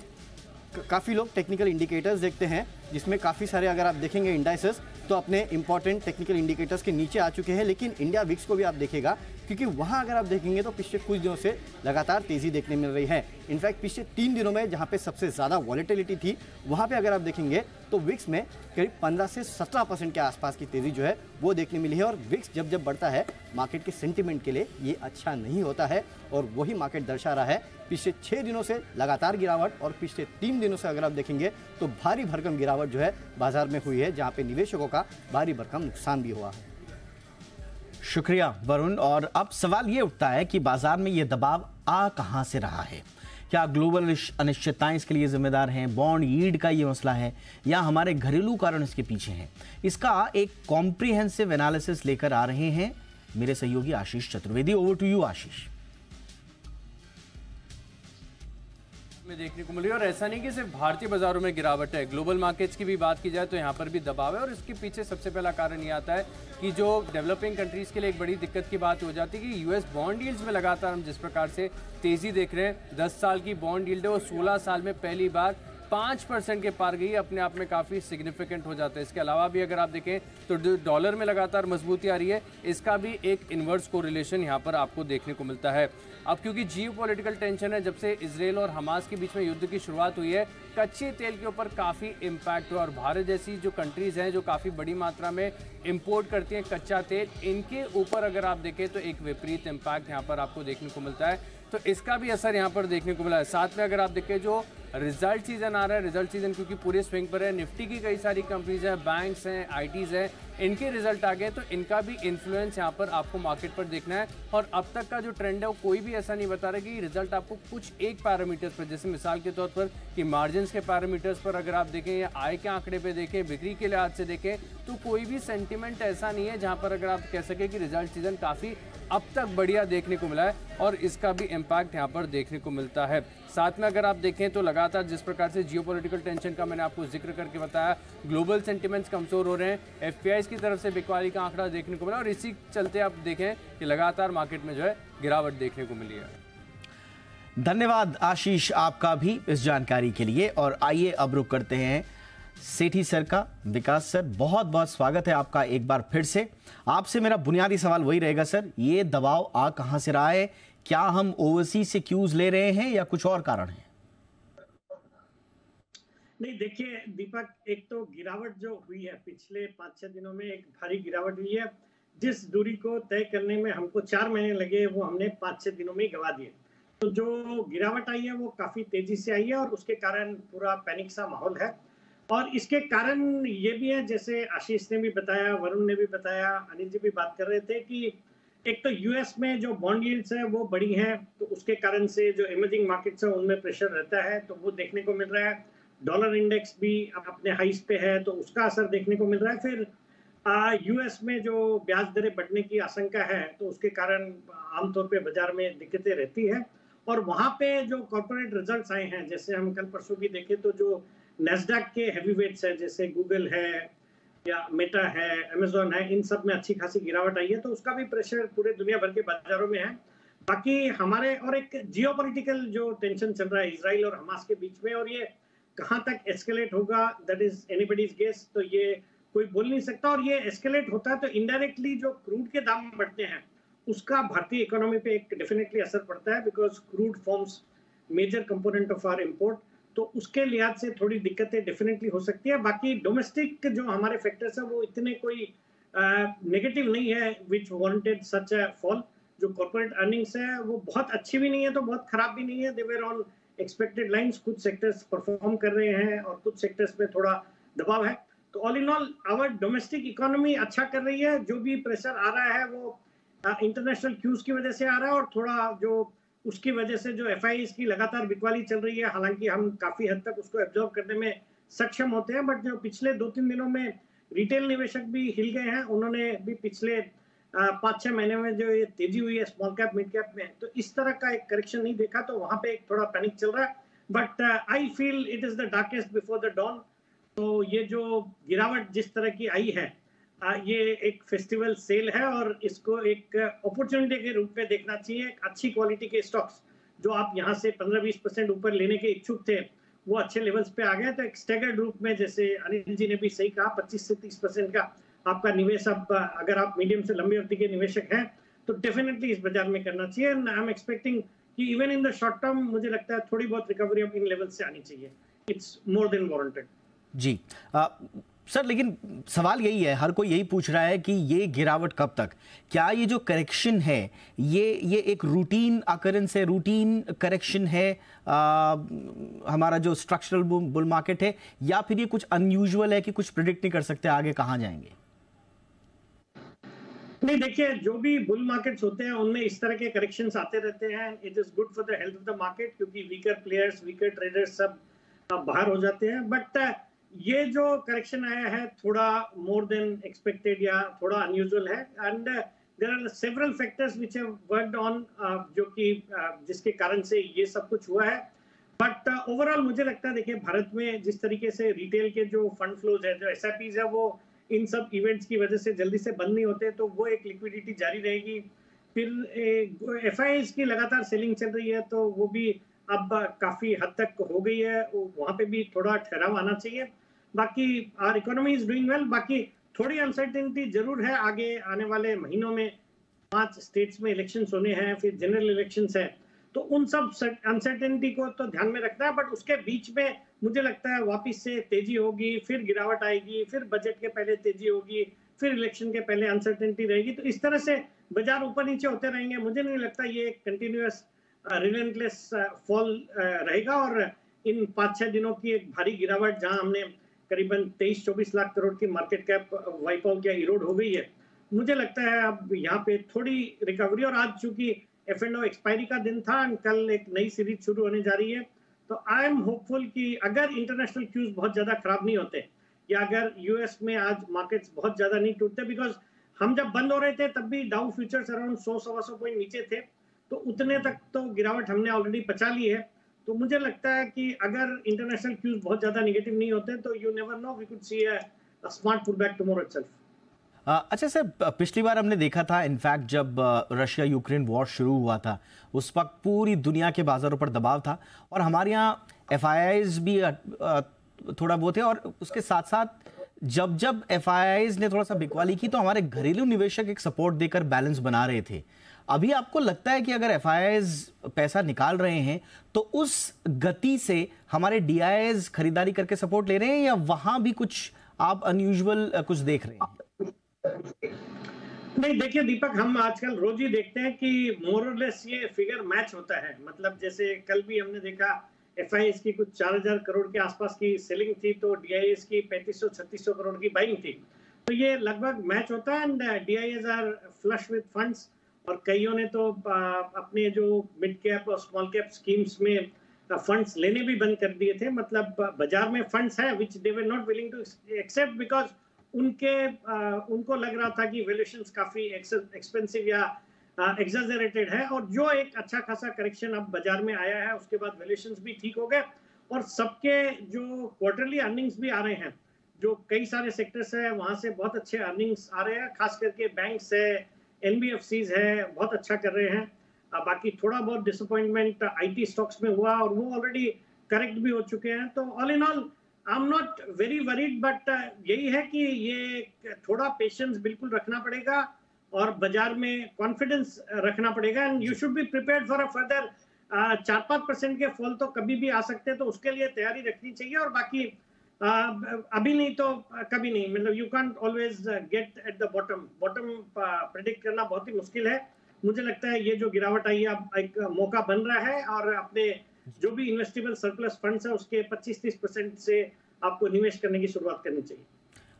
काफ़ी लोग टेक्निकल इंडिकेटर्स देखते हैं, जिसमें काफ़ी सारे अगर आप देखेंगे इंडाइसेस तो अपने इंपॉर्टेंट टेक्निकल इंडिकेटर्स के नीचे आ चुके हैं। लेकिन इंडिया विक्स को भी आप देखेगा, क्योंकि वहाँ अगर आप देखेंगे तो पिछले कुछ दिनों से लगातार तेज़ी देखने मिल रही है। इनफैक्ट पिछले 3 दिनों में जहाँ पे सबसे ज़्यादा वॉलेटिलिटी थी वहाँ पे अगर आप देखेंगे तो विक्स में करीब 15 से 17% के आसपास की तेज़ी जो है वो देखने मिली है। और विक्स जब जब बढ़ता है मार्केट के सेंटिमेंट के लिए ये अच्छा नहीं होता है, और वही मार्केट दर्शा रहा है। पिछले 6 दिनों से लगातार गिरावट और पिछले 3 दिनों से अगर आप देखेंगे तो भारी भरकम गिरावट जो है बाजार में हुई है, जहाँ पे निवेशकों का भारी भरकम नुकसान भी हुआ है। शुक्रिया वरुण। और अब सवाल ये उठता है कि बाजार में ये दबाव आ कहां से रहा है। क्या ग्लोबल अनिश्चितताएं इसके लिए जिम्मेदार हैं, बॉन्ड यील्ड का ये मसला है, या हमारे घरेलू कारण इसके पीछे हैं? इसका एक कॉम्प्रिहेंसिव एनालिसिस लेकर आ रहे हैं मेरे सहयोगी Ashish Chaturvedi. Over to you आशीष। में देखने को मिली, और ऐसा नहीं कि सिर्फ भारतीय बाजारों में गिरावट है, ग्लोबल मार्केट्स की भी बात की जाए तो यहाँ पर भी दबाव है। और इसके पीछे सबसे पहला कारण ये आता है कि जो डेवलपिंग कंट्रीज के लिए एक बड़ी दिक्कत की बात हो जाती है कि यूएस बॉन्ड यील्ड्स में लगातार हम जिस प्रकार से तेजी देख रहे हैं, 10 साल की बॉन्ड यील्ड है वो 16 साल में पहली बार 5% के पार गई, अपने आप में काफ़ी सिग्निफिकेंट हो जाता है। इसके अलावा भी अगर आप देखें तो जो डॉलर में लगातार मजबूती आ रही है, इसका भी एक इन्वर्स कोरिलेशन यहाँ पर आपको देखने को मिलता है। अब क्योंकि जियोपॉलिटिकल टेंशन है, जब से इजराइल और हमास के बीच में युद्ध की शुरुआत हुई है, कच्चे तेल के ऊपर काफ़ी इम्पैक्ट हुआ और भारत जैसी जो कंट्रीज़ हैं जो काफ़ी बड़ी मात्रा में इंपोर्ट करती हैं कच्चा तेल, इनके ऊपर अगर आप देखें तो एक विपरीत इम्पैक्ट यहाँ पर आपको देखने को मिलता है। तो इसका भी असर यहाँ पर देखने को मिला है। साथ में अगर आप देखें जो रिजल्ट सीजन आ रहा है, रिजल्ट सीजन क्योंकि पूरे स्विंग पर है, निफ्टी की कई सारी कंपनीज हैं, बैंक्स हैं, आईटीज हैं, इनके रिजल्ट आ गए तो इनका भी इन्फ्लुएंस यहाँ पर आपको मार्केट पर देखना है। और अब तक का जो ट्रेंड है वो कोई भी ऐसा नहीं बता रहा कि रिजल्ट आपको कुछ एक पैरामीटर्स पर, जैसे मिसाल के तौर पर कि मार्जिन के पैरामीटर्स पर अगर आप देखें या आय के आंकड़े पे देखें, बिक्री के लिहाज से देखें, तो कोई भी सेंटिमेंट ऐसा नहीं है जहां पर अगर आप कह सकें कि रिजल्ट सीजन काफ़ी अब तक बढ़िया देखने को मिला है और इसका भी इम्पैक्ट यहाँ पर देखने को मिलता है। साथ में अगर आप देखें तो लगातार जिस प्रकार से जियोपॉलिटिकल टेंशन का मैंने आपको जिक्र करके बताया, ग्लोबल सेंटिमेंट्स कमज़ोर हो रहे हैं, एफपीआई की तरफ से बिकवाली का आंकड़ा देखने को मिला और इसी चलते आप देखें कि लगातार मार्केट में जो है गिरावट देखने को मिली है। धन्यवाद आशीष आपका भी इस जानकारी के लिए। और आइए अब रुक करते हैं सेठी सर का। विकास सर, बहुत बहुत स्वागत है आपका एक बार फिर से। आपसे मेरा बुनियादी सवाल वही रहेगा सर, ये दबाव आ कहां से रहा है? क्या हम ओवरसीज से क्यूज ले रहे हैं या कुछ और कारण है? नहीं, देखिए दीपक, एक तो गिरावट जो हुई है पिछले 5-6 दिनों में, एक भारी गिरावट हुई है। जिस दूरी को तय करने में हमको 4 महीने लगे वो हमने 5-6 दिनों में गवा दिए। तो जो गिरावट आई है वो काफी तेजी से आई है और उसके कारण पूरा पैनिक सा माहौल है। और इसके कारण ये भी है, जैसे आशीष ने भी बताया, वरुण ने भी बताया, अनिल जी भी बात कर रहे थे कि एक तो यूएस में जो बॉन्ड यील्ड्स है वो बढ़ी है, तो उसके कारण से जो इमर्जिंग मार्केट्स है उनमें प्रेशर रहता है, तो वो देखने को मिल रहा है। डॉलर इंडेक्स भी अपने हाइस पे है, तो उसका असर देखने को मिल रहा है। फिर यूएस में जो ब्याज दरें बढ़ने की आशंका है, तो उसके कारण आमतौर पे बाजार में दिक्कतें रहती है। और वहाँ पे जो कॉर्पोरेट रिजल्ट्स आए हैं, जैसे हम कल परसों भी देखें तो जो नैस्डैक के हैवीवेट्स है, जैसे गूगल है या मेटा है, अमेजोन है, इन सब में अच्छी खासी गिरावट आई है, तो उसका भी प्रेशर पूरे दुनिया भर के बाजारों में है। बाकी हमारे और एक जियोपॉलिटिकल जो टेंशन चल रहा है इजराइल और हमास के बीच में, और ये कहाँ तक एस्केलेट होगा, दैट इज एनीबडीज गेस, तो ये कोई बोल नहीं सकता। और ये एस्केलेट होता है तो इनडायरेक्टली जो क्रूड के दाम बढ़ते हैं उसका भारतीय इकोनॉमी पे एक डेफिनेटली असर पड़ता है, because crude forms major component of our import, तो उसके लिहाज से थोड़ी दिक्कतें डेफिनेटली हो सकती है। बाकी डोमेस्टिक जो हमारे फैक्टर्स है वो इतने कोई नेगेटिव नहीं है विच वांटेड सच अ फॉल। जो कॉर्पोरेट अर्निंग्स है वो बहुत अच्छी भी नहीं है तो बहुत खराब भी नहीं है, they were on expected lines. कुछ सेक्टर्स परफॉर्म कर रहे हैं और कुछ सेक्टर्स में थोड़ा दबाव है। तो all in all our domestic economy अच्छा कर रही है। जो भी प्रेशर आ रहा है वो इंटरनेशनल क्यूज की वजह से आ रहा है और थोड़ा जो उसकी वजह से जो एफआईआईज की लगातार बिकवाली चल रही है, हालांकि हम काफी हद तक उसको एब्जॉर्व करने में सक्षम होते हैं, बट जो पिछले 2-3 दिनों में रिटेल निवेशक भी हिल गए हैं, उन्होंने भी पिछले 5-6 महीने में जो ये तेजी हुई है स्मॉल कैप मिड कैप में, तो इस तरह का एक करेक्शन नहीं देखा, तो वहां पे एक थोड़ा पैनिक चल रहा है। But I feel it is the darkest before the dawn. तो ये जो गिरावट जिस तरह की आई है, ये एक फेस्टिवल सेल है और इसको एक अपॉर्चुनिटी के रूप में देखना चाहिए। एक अच्छी क्वालिटी के स्टॉक्स जो आप यहाँ से 15-20% ऊपर लेने के इच्छुक थे वो अच्छे लेवल्स पे आ गए, तो एक स्टैगर्ड रूप में, जैसे अनिल जी ने भी सही कहा, 25 से 30% का आपका निवेश अब अगर आप मीडियम से लंबी अवधि के निवेशक हैं तो डेफिनेटली इस बाजार में करना चाहिए। एंड आई एम एक्सपेक्टिंग कि even in the short term मुझे लगता है थोड़ी बहुत रिकवरी अब इन लेवल से आनी चाहिए। It's more than warranted. जी सर, लेकिन सवाल यही है, हर कोई यही पूछ रहा है कि ये गिरावट कब तक? क्या ये जो करेक्शन है ये एक रूटीन अकरेंस है, रूटीन करेक्शन है हमारा जो स्ट्रक्चरल बुल मार्केट है, या फिर ये कुछ अनयूजुअल है कि कुछ प्रिडिक्ट नहीं कर सकते आगे कहां जाएंगे? नहीं, देखिए जो भी बुल मार्केट्स होते हैं उनमें इस तरह के करेक्शंस आते रहते हैं। It is good for the health of the market, क्योंकि वीकर प्लेयर्स, वीकर ट्रेडर्स सब बाहर हो जाते हैं। बट ये जो करेक्शन आया है थोड़ा मोर देन एक्सपेक्टेड या थोड़ा अनयूजुअल है, and there are several factors which have worked on, जो कि जिसके कारण से ये सब कुछ हुआ है। बट ओवरऑल मुझे लगता है, देखिए भारत में जिस तरीके से रिटेल के जो फंड फ्लोज है, जो एसआईपीज है, वो इन सब इवेंट्स की वजह से जल्दी से बंद नहीं होते, तो वो एक लिक्विडिटी जारी रहेगी। फिर एफआईआईज की लगातार सेलिंग चल रही है, तो वो भी अब काफी हद तक हो गई है, वहां पे भी थोड़ा ठहराव आना चाहिए। बाकी our economy is doing well. बाकी थोड़ी अनसर्टेनिटी जरूर है, आगे आने वाले महीनों में 5 स्टेट्स में इलेक्शंस होने हैं, फिर जनरल इलेक्शंस है, तो उन सब अनसर्टेनिटी को तो ध्यान में रखना है। बट उसके बीच में मुझे लगता है वापस से तेजी होगी, फिर गिरावट आएगी, फिर बजट के पहले तेजी होगी, फिर इलेक्शन के पहले अनसर्टेनिटी रहेगी। तो इस तरह से बाजार ऊपर नीचे होते रहेंगे। मुझे नहीं लगता ये कंटिन्यूअस रिलेंटलेस फॉल रहेगा। और इन 5-6 दिनों की एक भारी गिरावट, जहां हमने करीबन 23-24 लाख करोड़ की मार्केट कैप वाइप आउट या इरोड हो गई है, मुझे लगता है अब यहाँ पे थोड़ी रिकवरी। और आज चूंकि F&O एक्सपायरी का दिन था, कल एक नई सीरीज शुरू होने जा रही है, तो आई एम होपफुल कि अगर इंटरनेशनल क्यूज बहुत ज्यादा खराब नहीं होते, या अगर यूएस में आज मार्केट्स बहुत ज्यादा नहीं टूटते, बिकॉज हम जब बंद हो रहे थे तब भी डाउ फ्यूचर्स अराउंड 100-125 पॉइंट नीचे थे, तो उतने तक तो गिरावट हमने ऑलरेडी पचा ली है। तो मुझे लगता है कि अगर इंटरनेशनल क्यूज बहुत ज्यादा नेगेटिव नहीं होते तो you never know, we could see a smart pull back tomorrow itself. अच्छा सर, पिछली बार हमने देखा था इनफैक्ट जब रशिया यूक्रेन वॉर शुरू हुआ था, उस वक्त पूरी दुनिया के बाजारों पर दबाव था और हमारे यहाँ FIIs भी थोड़ा वो थे, और उसके साथ साथ जब FIIs ने थोड़ा सा बिकवाली की तो हमारे घरेलू निवेशक एक सपोर्ट देकर बैलेंस बना रहे थे। अभी आपको लगता है कि अगर FIIs पैसा निकाल रहे हैं तो उस गति से हमारे DIIs खरीदारी करके सपोर्ट ले रहे हैं, या वहां भी कुछ आप अनयूजुअल कुछ देख रहे हैं? नहीं, देखिए दीपक, हम आजकल रोज ही देखते हैं कि मोर और लेस ये फिगर मैच होता है। मतलब जैसे कल भी हमने देखा FIIs की कुछ 4000 करोड़ के आसपास की सेलिंग थी, तो DIIs की 3500-3600 करोड़ की बाइंग थी। तो ये लगभग मैच होता है। And DIIs are flush with funds, और कईयों ने तो अपने जो मिड कैप और स्मॉल कैप स्कीम्स में फंड्स लेने भी बंद कर दिए थे। मतलब बाजार में फंड्स है which they were not willing to accept, because उनको लग रहा था कि वैल्यूएशंस काफी एक्सपेंसिव या एग्जैजरेटेड है। और जो एक अच्छा खासा करेक्शन अब बाजार में आया है, उसके बाद वैल्यूएशंस भी ठीक हो गए, और सबके जो क्वार्टरली अर्निंग्स भी आ रहे हैं, जो कई सारे सेक्टर्स है वहां से बहुत अच्छे अर्निंग्स आ रहे हैं। खास करके बैंक्स है, NBFCs है, बहुत अच्छा कर रहे हैं। बाकी थोड़ा बहुत डिसअपॉइंटमेंट IT स्टॉक्स में हुआ, और वो ऑलरेडी करेक्ट भी हो चुके हैं। तो all in all I am not very worried, but यही है कि ये थोड़ा पेशेंस बिल्कुल रखना पड़ेगा और बाजार में कॉन्फिडेंस रखना पड़ेगा। And you should be prepared for a further 4-5% के फॉल तो कभी भी आ सकते हैं, तो उसके लिए तैयारी रखनी चाहिए। और बाकी अभी नहीं तो कभी नहीं, मतलब you can't always get at the bottom predict करना बहुत ही मुश्किल है। मुझे लगता है ये जो गिरावट आई है अब एक मौका बन रहा है, और अपने जो भी इन्वेस्टेबल सरप्लस फंड्स है उसके 25-30% से आपको निवेश करने की शुरुआत करनी चाहिए।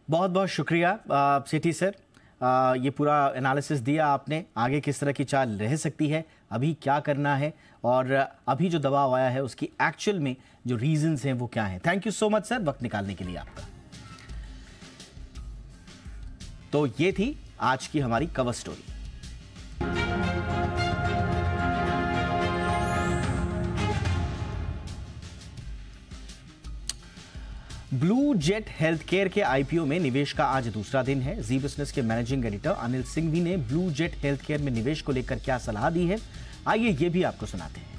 बहुत बहुत शुक्रिया सेठी सर, ये पूरा एनालिसिस दिया आपने। आगे किस तरह की चाल रह सकती है, अभी क्या करना है, और अभी जो दबाव आया है उसकी एक्चुअल में जो रीजंस हैं वो क्या हैं। Thank you so much sir, वक्त निकालने के लिए आपका। तो ये थी आज की हमारी cover story. Blue jet healthcare के IPO में निवेश का आज दूसरा दिन है। जी बिजनेस के मैनेजिंग एडिटर अनिल सिंघवी ने ब्लू जेट हेल्थकेयर में निवेश को लेकर क्या सलाह दी है, आइए ये भी आपको सुनाते हैं।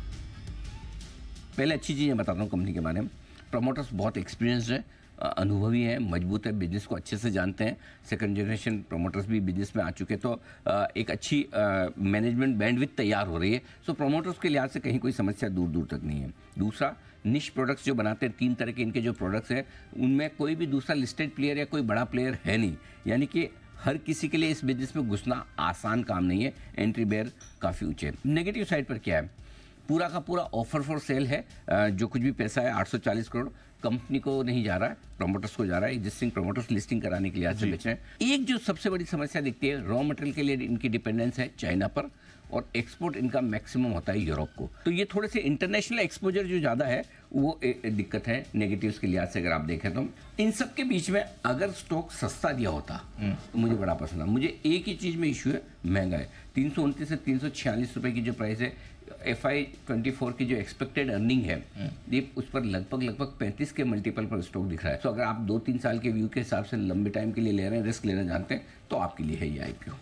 पहले अच्छी चीज़ें बताता हूँ कंपनी के बारे में। प्रमोटर्स बहुत एक्सपीरियंस्ड है, अनुभवी है, मजबूत है, बिजनेस को अच्छे से जानते हैं। सेकंड जनरेशन प्रमोटर्स भी बिजनेस में आ चुके, तो एक अच्छी मैनेजमेंट बैंडविड्थ तैयार हो रही है। सो प्रमोटर्स के लिहाज से कहीं कोई समस्या दूर दूर तक नहीं है। दूसरा, निश प्रोडक्ट्स जो बनाते हैं, 3 तरह के इनके जो प्रोडक्ट्स हैं, उनमें कोई भी दूसरा लिस्टेड प्लेयर या कोई बड़ा प्लेयर है नहीं, यानी कि हर किसी के लिए इस बिजनेस में घुसना आसान काम नहीं है। एंट्री बैरियर काफ़ी ऊंचे। नेगेटिव साइड पर क्या है, पूरा का पूरा ऑफर फॉर सेल है। जो कुछ भी पैसा है 840 करोड़ कंपनी को नहीं जा रहा है, प्रमोटर्स को जा रहा है। एग्जिस्टिंग प्रमोटर्स लिस्टिंग कराने के लिए आज से बेच रहे हैं। एक जो सबसे बड़ी समस्या दिखती है, रॉ मटेरियल के लिए इनकी डिपेंडेंस है चाइना पर, और एक्सपोर्ट इनका मैक्सिमम होता है यूरोप को। तो ये थोड़े से इंटरनेशनल एक्सपोजर जो ज़्यादा है वो दिक्कत है नेगेटिव्स के लिहाज से। अगर आप देखें तो इन सब के बीच में अगर स्टॉक सस्ता दिया होता तो मुझे बड़ा पसंद है। मुझे एक ही चीज़ में इशू है, महंगा है। 329 से 346 रुपये की जो प्राइस है, FY24 की जो एक्सपेक्टेड अर्निंग है, ये उस पर लगभग 35 के मल्टीपल पर स्टॉक दिख रहा है। तो अगर आप 2-3 साल के व्यू के हिसाब से लंबे टाइम के लिए ले रहे हैं, रिस्क लेना जानते हैं, तो आपके लिए है ये IPO।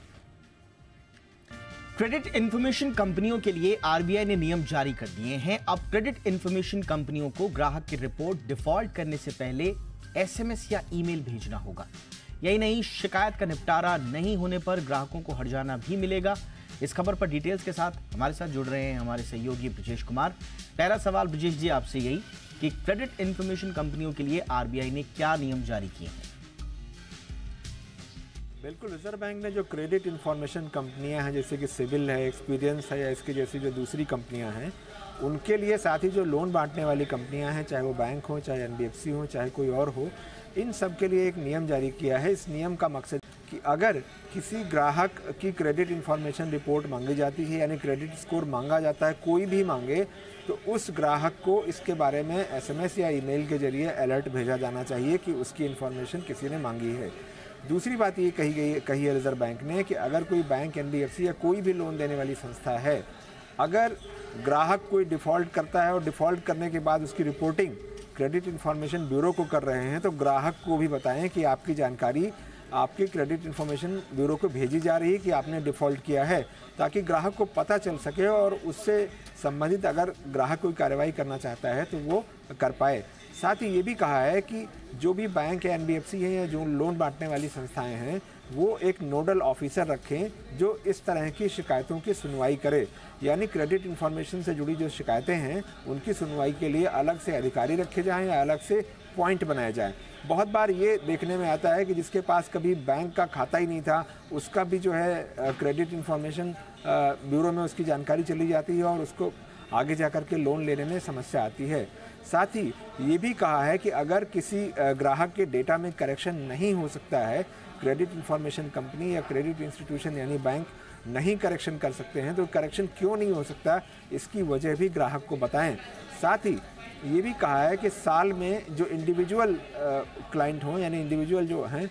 क्रेडिट इंफॉर्मेशन कंपनियों के लिए आरबीआई ने नियम जारी कर दिए हैं। अब क्रेडिट इंफॉर्मेशन कंपनियों को ग्राहक की रिपोर्ट डिफॉल्ट करने से पहले एसएमएस या ईमेल भेजना होगा। यही नहीं, शिकायत का निपटारा नहीं होने पर ग्राहकों को हर्जाना भी मिलेगा। इस खबर पर डिटेल्स के साथ हमारे साथ जुड़ रहे हैं हमारे सहयोगी ब्रजेश कुमार। पहला सवाल ब्रजेश जी आपसे यही कि क्रेडिट इंफॉर्मेशन कंपनियों के लिए आरबीआई ने क्या नियम जारी किए हैं? बिल्कुल, रिजर्व बैंक ने जो क्रेडिट इंफॉर्मेशन कंपनियां हैं जैसे कि सिविल है, एक्सपीरियंस है या इसकी जैसी जो दूसरी कंपनियां हैं, उनके लिए साथ ही जो लोन बांटने वाली कंपनियां हैं, चाहे वो बैंक हो, चाहे एनबीएफसी हो, चाहे कोई और हो, इन सब के लिए एक नियम जारी किया है। इस नियम का मकसद कि अगर किसी ग्राहक की क्रेडिट इंफॉर्मेशन रिपोर्ट मांगी जाती है, यानी क्रेडिट स्कोर मांगा जाता है, कोई भी मांगे, तो उस ग्राहक को इसके बारे में एसएमएस या ईमेल के जरिए अलर्ट भेजा जाना चाहिए कि उसकी इंफॉर्मेशन किसी ने मांगी है। दूसरी बात ये कही है रिजर्व बैंक ने कि अगर कोई बैंक, एनबीएफसी या कोई भी लोन देने वाली संस्था है, अगर ग्राहक कोई डिफ़ॉल्ट करता है और डिफ़ॉल्ट करने के बाद उसकी रिपोर्टिंग क्रेडिट इंफॉर्मेशन ब्यूरो को कर रहे हैं, तो ग्राहक को भी बताएं कि आपकी जानकारी आपके क्रेडिट इंफॉर्मेशन ब्यूरो को भेजी जा रही है कि आपने डिफ़ॉल्ट किया है, ताकि ग्राहक को पता चल सके और उससे संबंधित अगर ग्राहक कोई कार्रवाई करना चाहता है तो वो कर पाए। साथ ही ये भी कहा है कि जो भी बैंक या एनबीएफसी हैं या जो लोन बांटने वाली संस्थाएं हैं, वो एक नोडल ऑफिसर रखें जो इस तरह की शिकायतों की सुनवाई करे। यानी क्रेडिट इंफॉर्मेशन से जुड़ी जो शिकायतें हैं उनकी सुनवाई के लिए अलग से अधिकारी रखे जाएं या अलग से पॉइंट बनाए जाएं। बहुत बार ये देखने में आता है कि जिसके पास कभी बैंक का खाता ही नहीं था, उसका भी जो है क्रेडिट इंफॉर्मेशन ब्यूरो में उसकी जानकारी चली जाती है और उसको आगे जाकर के लोन लेने में समस्या आती है। साथ ही ये भी कहा है कि अगर किसी ग्राहक के डेटा में करेक्शन नहीं हो सकता है, क्रेडिट इंफॉर्मेशन कंपनी या क्रेडिट इंस्टीट्यूशन यानी बैंक नहीं करेक्शन कर सकते हैं, तो करेक्शन क्यों नहीं हो सकता, इसकी वजह भी ग्राहक को बताएं। साथ ही ये भी कहा है कि साल में जो इंडिविजुअल क्लाइंट हों, यानी इंडिविजुअल जो हैं,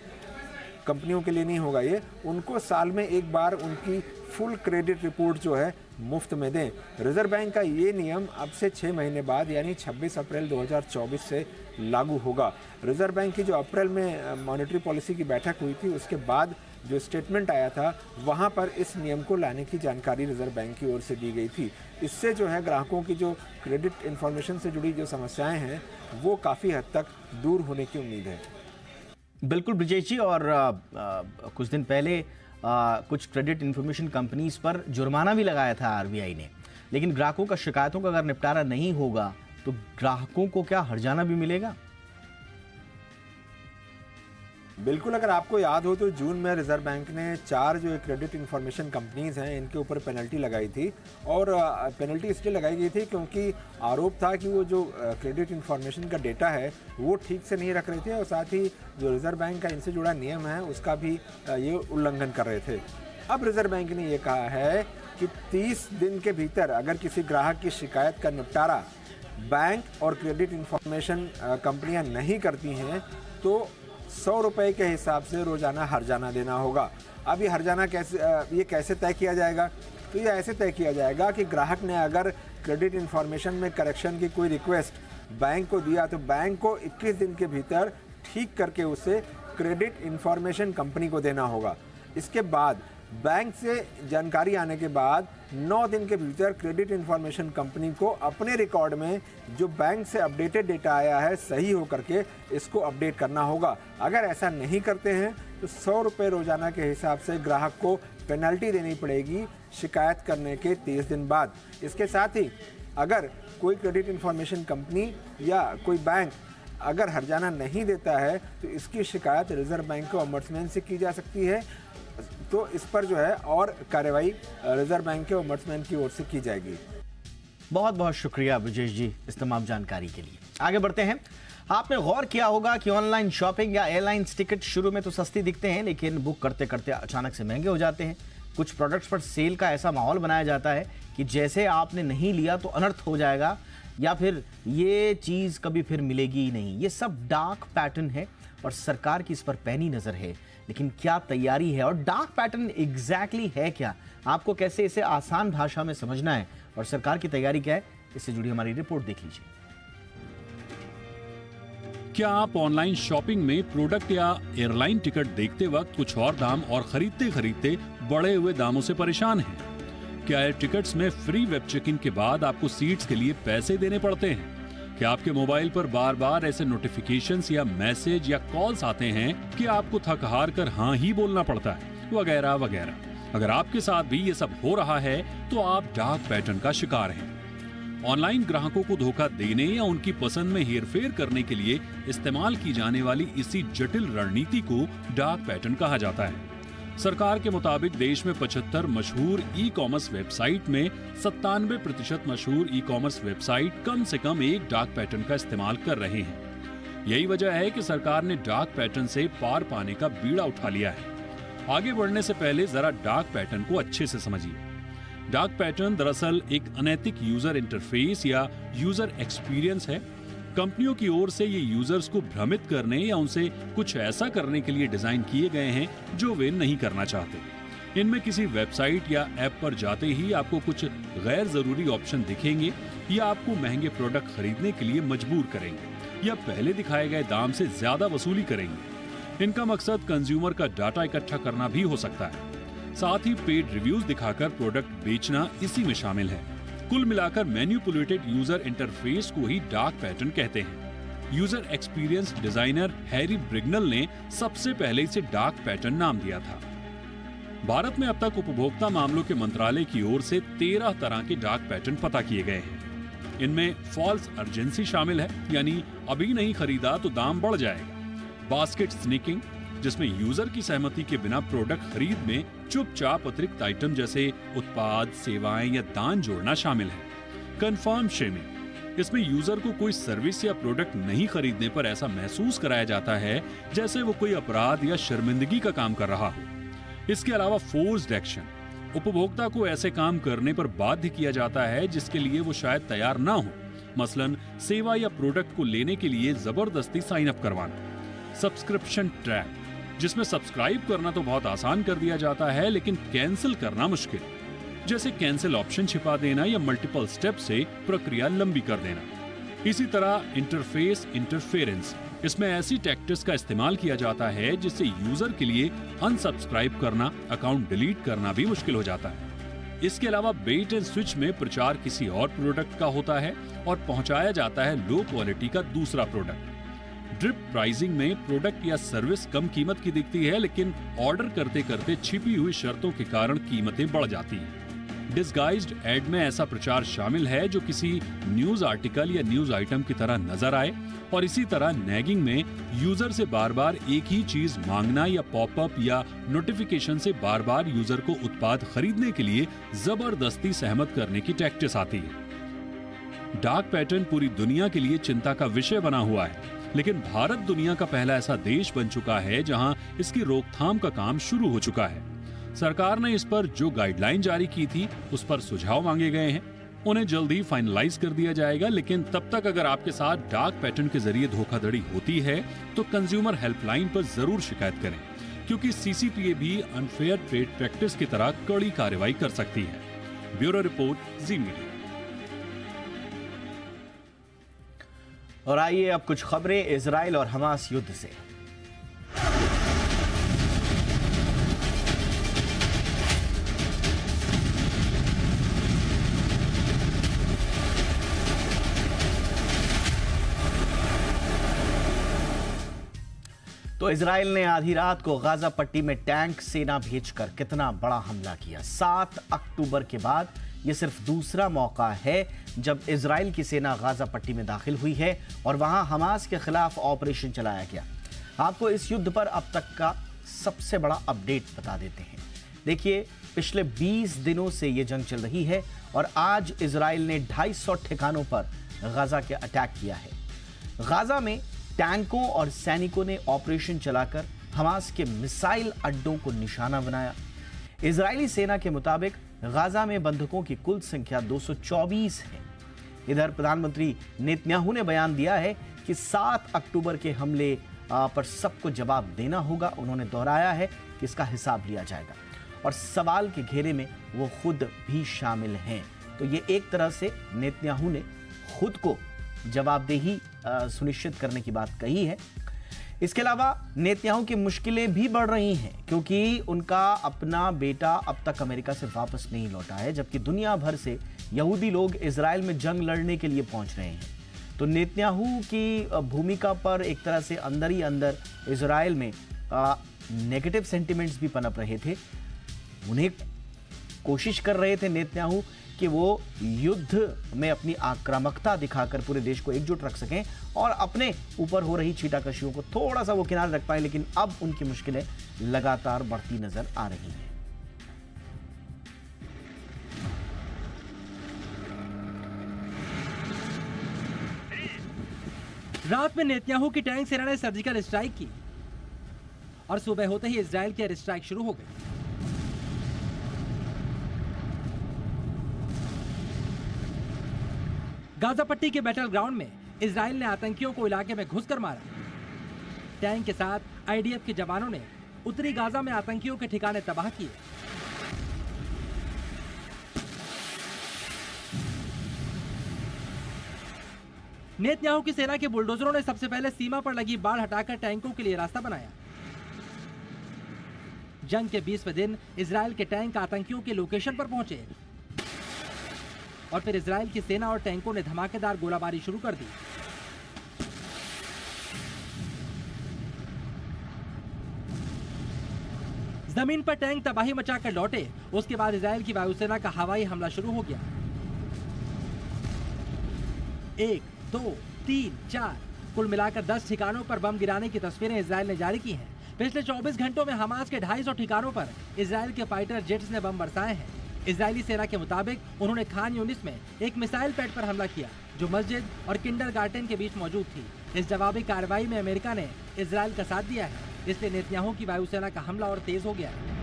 कंपनियों के लिए नहीं होगा ये, उनको साल में एक बार उनकी फुल क्रेडिट रिपोर्ट जो है मुफ्त में दें। रिजर्व बैंक का ये नियम अब से 6 महीने बाद यानी 26 अप्रैल 2024 से लागू होगा। रिजर्व बैंक की जो अप्रैल में मॉनेटरी पॉलिसी की बैठक हुई थी, उसके बाद जो स्टेटमेंट आया था वहाँ पर इस नियम को लाने की जानकारी रिजर्व बैंक की ओर से दी गई थी। इससे जो है ग्राहकों की जो क्रेडिट इंफॉर्मेशन से जुड़ी जो समस्याएं हैं वो काफ़ी हद तक दूर होने की उम्मीद है। बिल्कुल ब्रजेश जी, और कुछ दिन पहले कुछ क्रेडिट इंफॉर्मेशन कंपनीज पर जुर्माना भी लगाया था आरबीआई ने, लेकिन ग्राहकों का शिकायतों का अगर निपटारा नहीं होगा तो ग्राहकों को क्या हर्जाना भी मिलेगा? बिल्कुल, अगर आपको याद हो तो जून में रिजर्व बैंक ने 4 जो क्रेडिट इंफॉर्मेशन कंपनीज हैं इनके ऊपर पेनल्टी लगाई थी। और पेनल्टी इसलिए लगाई गई थी क्योंकि आरोप था कि वो जो क्रेडिट इंफॉर्मेशन का डेटा है वो ठीक से नहीं रख रहे थे और साथ ही जो रिजर्व बैंक का इनसे जुड़ा नियम है उसका भी ये उल्लंघन कर रहे थे। अब रिजर्व बैंक ने ये कहा है कि 30 दिन के भीतर अगर किसी ग्राहक की शिकायत का निपटारा बैंक और क्रेडिट इंफॉर्मेशन कंपनियाँ नहीं करती हैं तो 100 रुपये के हिसाब से रोजाना हर्जाना देना होगा। अब ये हर्जाना कैसे तय किया जाएगा? तो ये ऐसे तय किया जाएगा कि ग्राहक ने अगर क्रेडिट इंफॉर्मेशन में करेक्शन की कोई रिक्वेस्ट बैंक को दिया तो बैंक को 21 दिन के भीतर ठीक करके उसे क्रेडिट इंफॉर्मेशन कंपनी को देना होगा। इसके बाद बैंक से जानकारी आने के बाद 9 दिन के भीतर क्रेडिट इंफॉर्मेशन कंपनी को अपने रिकॉर्ड में जो बैंक से अपडेटेड डेटा आया है सही हो करके इसको अपडेट करना होगा। अगर ऐसा नहीं करते हैं तो 100 रुपये रोजाना के हिसाब से ग्राहक को पेनल्टी देनी पड़ेगी शिकायत करने के 30 दिन बाद। इसके साथ ही अगर कोई क्रेडिट इंफॉर्मेशन कंपनी या कोई बैंक अगर हर्जाना नहीं देता है तो इसकी शिकायत रिजर्व बैंक के ओम्बड्समैन से की जा सकती है। तो इस पर जो है और कार्रवाई रिजर्व बैंक के ओम्बड्समैन की ओर से की जाएगी। बहुत बहुत शुक्रिया ब्रजेश जी इस तमाम जानकारी के लिए। आगे बढ़ते हैं। आपने गौर किया होगा कि ऑनलाइन शॉपिंग या एयरलाइंस टिकट शुरू में तो सस्ती दिखते हैं लेकिन बुक करते करते अचानक से महंगे हो जाते हैं। कुछ प्रोडक्ट्स पर सेल का ऐसा माहौल बनाया जाता है कि जैसे आपने नहीं लिया तो अनर्थ हो जाएगा या फिर ये चीज़ कभी फिर मिलेगी ही नहीं। ये सब डार्क पैटर्न है और सरकार की इस पर पैनी नज़र है, लेकिन क्या तैयारी है और डार्क पैटर्न एग्जैक्टली है क्या, आपको कैसे इसे आसान भाषा में समझना है और सरकार की तैयारी क्या है, इससे जुड़ी हमारी रिपोर्ट देख लीजिए। क्या आप ऑनलाइन शॉपिंग में प्रोडक्ट या एयरलाइन टिकट देखते वक्त कुछ और दाम और खरीदते खरीदते बढ़े हुए दामों से परेशान हैं? क्या एयर टिकट्स में फ्री वेब चेक इन के बाद आपको सीट्स के लिए पैसे देने पड़ते हैं? क्या आपके मोबाइल पर बार बार ऐसे नोटिफिकेशंस या मैसेज या कॉल्स आते हैं कि आपको थक हार कर हाँ ही बोलना पड़ता है, वगैरह वगैरह। अगर आपके साथ भी ये सब हो रहा है तो आप डार्क पैटर्न का शिकार हैं। ऑनलाइन ग्राहकों को धोखा देने या उनकी पसंद में हेरफेर करने के लिए इस्तेमाल की जाने वाली इसी जटिल रणनीति को डार्क पैटर्न कहा जाता है। सरकार के मुताबिक देश में 75 मशहूर ई कॉमर्स वेबसाइट में 97% मशहूर ई कॉमर्स वेबसाइट कम से कम एक डार्क पैटर्न का इस्तेमाल कर रहे हैं। यही वजह है कि सरकार ने डार्क पैटर्न से पार पाने का बीड़ा उठा लिया है। आगे बढ़ने से पहले जरा डार्क पैटर्न को अच्छे से समझिए। डार्क पैटर्न दरअसल एक अनैतिक यूजर इंटरफेस या यूजर एक्सपीरियंस है। कंपनियों की ओर से ये यूजर्स को भ्रमित करने या उनसे कुछ ऐसा करने के लिए डिजाइन किए गए हैं जो वे नहीं करना चाहते। इनमें किसी वेबसाइट या ऐप पर जाते ही आपको कुछ गैर जरूरी ऑप्शन दिखेंगे या आपको महंगे प्रोडक्ट खरीदने के लिए मजबूर करेंगे या पहले दिखाए गए दाम से ज्यादा वसूली करेंगे। इनका मकसद कंज्यूमर का डाटा इकट्ठा करना भी हो सकता है। साथ ही पेड रिव्यूज दिखाकर प्रोडक्ट बेचना इसी में शामिल है। कुल मिलाकर मैनिपुलेटेड यूजर इंटरफेस को ही डार्क पैटर्न कहते हैं। यूजर एक्सपीरियंस डिजाइनर हैरी ब्रिगनल ने सबसे पहले इसे डार्क पैटर्न नाम दिया था। भारत में अब तक उपभोक्ता मामलों के मंत्रालय की ओर से 13 तरह के डार्क पैटर्न पता किए गए हैं। इनमें फॉल्स अर्जेंसी शामिल है, यानी अभी नहीं खरीदा तो दाम बढ़ जाएगा। बास्केट स्निकिंग, जिसमें यूजर की सहमति के बिना प्रोडक्ट खरीद में चुपचाप अतिरिक्त आइटम जैसे उत्पाद, सेवाएं या दान जोड़ना शामिल है। कंफर्म शेमिंग, इसमें यूजर को कोई सर्विस या प्रोडक्ट नहीं खरीदने पर ऐसा महसूस कराया जाता है जैसे वो कोई अपराध या शर्मिंदगी का काम कर रहा हो। इसके अलावा फोर्स्ड एक्शन, उपभोक्ता को ऐसे काम करने पर बाध्य किया जाता है जिसके लिए वो शायद तैयार ना हो, मसलन सेवा या प्रोडक्ट को लेने के लिए जबरदस्ती साइन अप करवाना। सब्सक्रिप्शन ट्रैप, जिसमें सब्सक्राइब करना तो बहुत आसान कर दिया जाता है लेकिन कैंसिल करना मुश्किल, जैसे कैंसिल ऑप्शन छिपा देना या मल्टीपल स्टेप से प्रक्रिया लंबी कर देना। इसी तरह इंटरफेस इंटरफेरेंस, इसमें ऐसी टैक्टिक्स का इस्तेमाल किया जाता है जिससे यूजर के लिए अनसब्सक्राइब करना, अकाउंट डिलीट करना भी मुश्किल हो जाता है। इसके अलावा बेट एंड स्विच में प्रचार किसी और प्रोडक्ट का होता है और पहुंचाया जाता है लो क्वालिटी का दूसरा प्रोडक्ट। ड्रिप प्राइसिंग में प्रोडक्ट या सर्विस कम कीमत की दिखती है लेकिन ऑर्डर करते करते छिपी हुई शर्तों के कारण कीमतें बढ़ जाती हैं। डिस्गाइज्ड एड में ऐसा प्रचार शामिल है जो किसी न्यूज आर्टिकल या न्यूज आइटम की तरह नजर आए, और इसी तरह नैगिंग में यूजर से बार बार एक ही चीज मांगना या पॉपअप या नोटिफिकेशन से बार बार यूजर को उत्पाद खरीदने के लिए जबरदस्ती सहमत करने की टैक्टिस आती है। डार्क पैटर्न पूरी दुनिया के लिए चिंता का विषय बना हुआ है, लेकिन भारत दुनिया का पहला ऐसा देश बन चुका है जहां इसकी रोकथाम का काम शुरू हो चुका है। सरकार ने इस पर जो गाइडलाइन जारी की थी उस पर सुझाव मांगे गए हैं, उन्हें जल्द ही फाइनलाइज कर दिया जाएगा। लेकिन तब तक अगर आपके साथ डार्क पैटर्न के जरिए धोखाधड़ी होती है तो कंज्यूमर हेल्पलाइन पर जरूर शिकायत करें, क्योंकि सीसीटीए भी अनफेयर ट्रेड प्रैक्टिस की तरह कड़ी कार्रवाई कर सकती है। ब्यूरो रिपोर्ट, जी मीडिया। और आइए अब कुछ खबरें इजराइल और हमास युद्ध से। तो इजराइल ने आधी रात को गाजा पट्टी में टैंक सेना भेजकर कितना बड़ा हमला किया। 7 अक्टूबर के बाद यह सिर्फ दूसरा मौका है जब इजराइल की सेना गाजा पट्टी में दाखिल हुई है और वहां हमास के खिलाफ ऑपरेशन चलाया गया। आपको इस युद्ध पर अब तक का सबसे बड़ा अपडेट बता देते हैं। देखिए, पिछले 20 दिनों से यह जंग चल रही है और आज इजराइल ने 250 ठिकानों पर गाजा के अटैक किया है। गाजा में टैंकों और सैनिकों ने ऑपरेशन चलाकर हमास के मिसाइल अड्डों को निशाना बनाया। इजरायली सेना के मुताबिक गाजा में बंधकों की कुल संख्या 224 है। इधर प्रधानमंत्री नेतन्याहू ने बयान दिया है कि 7 अक्टूबर के हमले पर सबको जवाब देना होगा। उन्होंने दोहराया है कि इसका हिसाब लिया जाएगा और सवाल के घेरे में वो खुद भी शामिल हैं। तो ये एक तरह से नेतन्याहू ने खुद को जवाबदेही सुनिश्चित करने की बात कही है। इसके अलावा नेतन्याहू की मुश्किलें भी बढ़ रही हैं क्योंकि उनका अपना बेटा अब तक अमेरिका से वापस नहीं लौटा है, जबकि दुनिया भर से यहूदी लोग इजराइल में जंग लड़ने के लिए पहुंच रहे हैं। तो नेतन्याहू की भूमिका पर एक तरह से अंदर ही अंदर इजराइल में नेगेटिव सेंटिमेंट्स भी पनप रहे थे। उन्हें कोशिश कर रहे थे नेतन्याहू कि वो युद्ध में अपनी आक्रामकता दिखाकर पूरे देश को एकजुट रख सकें और अपने ऊपर हो रही छीटाकशियों को थोड़ा सा वो किनारे रख पाए, लेकिन अब उनकी मुश्किलें लगातार बढ़ती नजर आ रही हैं। रात में नेतन्याहू की टैंक सेना ने सर्जिकल स्ट्राइक की और सुबह होते ही इजराइल की एयर स्ट्राइक शुरू हो गई। गाजा पट्टी के बैटल ग्राउंड में इजराइल ने आतंकियों को इलाके में घुसकर मारा। टैंक के साथ आईडीएफ के जवानों ने उत्तरी गाजा में आतंकियों के ठिकाने तबाह किए। नेतन्याहू की सेना के बुलडोजरों ने सबसे पहले सीमा पर लगी बाढ़ हटाकर टैंकों के लिए रास्ता बनाया। जंग के 20वें दिन इजराइल के टैंक आतंकियों के लोकेशन पर पहुंचे और फिर इजराइल की सेना और टैंकों ने धमाकेदार गोलाबारी शुरू कर दी। जमीन पर टैंक तबाही मचाकर लौटे। उसके बाद इजराइल की वायुसेना का हवाई हमला शुरू हो गया। 1, 2, 3, 4 कुल मिलाकर 10 ठिकानों पर बम गिराने की तस्वीरें इजराइल ने जारी की हैं। पिछले 24 घंटों में हमास के 250 ठिकानों पर इजराइल के फाइटर जेट्स ने बम बरसाए हैं। इजरायली सेना के मुताबिक उन्होंने खान यूनिस में एक मिसाइल पैड पर हमला किया जो मस्जिद और किंडरगार्टन के बीच मौजूद थी। इस जवाबी कार्रवाई में अमेरिका ने इजराइल का साथ दिया है, इसलिए नेतन्याहू की वायुसेना का हमला और तेज हो गया है।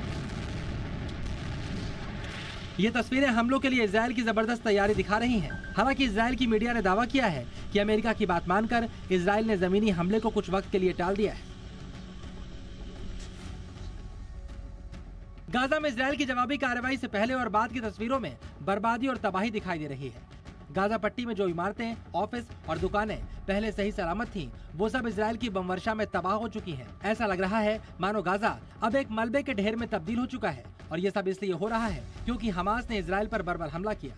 ये तस्वीरें हमलों के लिए इजराइल की जबरदस्त तैयारी दिखा रही हैं। हालांकि इजराइल की मीडिया ने दावा किया है कि अमेरिका की बात मानकर इजराइल ने जमीनी हमले को कुछ वक्त के लिए टाल दिया है। गाजा में इजराइल की जवाबी कार्रवाई से पहले और बाद की तस्वीरों में बर्बादी और तबाही दिखाई दे रही है। गाजा पट्टी में जो इमारतें, ऑफिस और दुकानें पहले से ही सलामत थीं, वो सब इजराइल की बम वर्षा में तबाह हो चुकी हैं। ऐसा लग रहा है मानो गाजा अब एक मलबे के ढेर में तब्दील हो चुका है और ये सब इसलिए हो रहा है क्योंकि हमास ने इजराइल पर बर्बर हमला किया।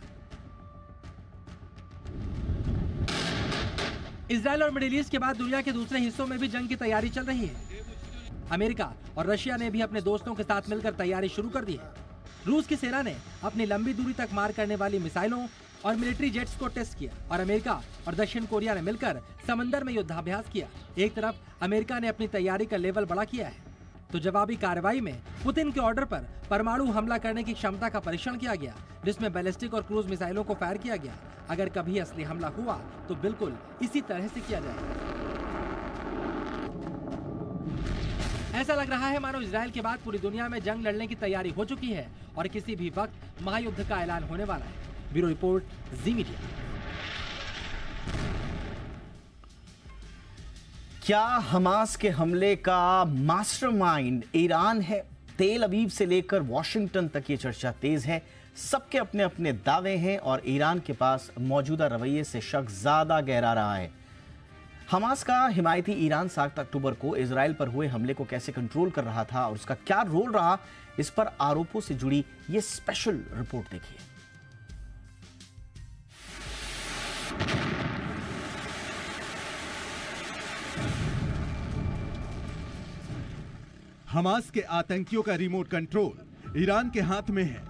इजराइल और मिडिल ईस्ट के बाद दुनिया के दूसरे हिस्सों में भी जंग की तैयारी चल रही है। अमेरिका और रशिया ने भी अपने दोस्तों के साथ मिलकर तैयारी शुरू कर दी है। रूस की सेना ने अपनी लंबी दूरी तक मार करने वाली मिसाइलों और मिलिट्री जेट्स को टेस्ट किया और अमेरिका और दक्षिण कोरिया ने मिलकर समंदर में युद्धाभ्यास किया। एक तरफ अमेरिका ने अपनी तैयारी का लेवल बड़ा किया है तो जवाबी कार्रवाई में पुतिन के ऑर्डर पर परमाणु हमला करने की क्षमता का परीक्षण किया गया, जिसमें बैलिस्टिक और क्रूज मिसाइलों को फायर किया गया। अगर कभी असली हमला हुआ तो बिल्कुल इसी तरह से किया जाएगा। ऐसा लग रहा है मानो इजराइल के बाद पूरी दुनिया में जंग लड़ने की तैयारी हो चुकी है और किसी भी वक्त महायुद्ध का ऐलान होने वाला है। ब्यूरो रिपोर्ट, जी मीडिया। क्या हमास के हमले का मास्टरमाइंड ईरान है? तेल अवीव से लेकर वॉशिंगटन तक ये चर्चा तेज है। सबके अपने अपने दावे हैं और ईरान के पास मौजूदा रवैये से शक ज्यादा गहरा रहा है। हमास का हिमायती ईरान 7 अक्टूबर को इजराइल पर हुए हमले को कैसे कंट्रोल कर रहा था और उसका क्या रोल रहा, इस पर आरोपों से जुड़ी ये स्पेशल रिपोर्ट देखिए। हमास के आतंकियों का रिमोट कंट्रोल ईरान के हाथ में है।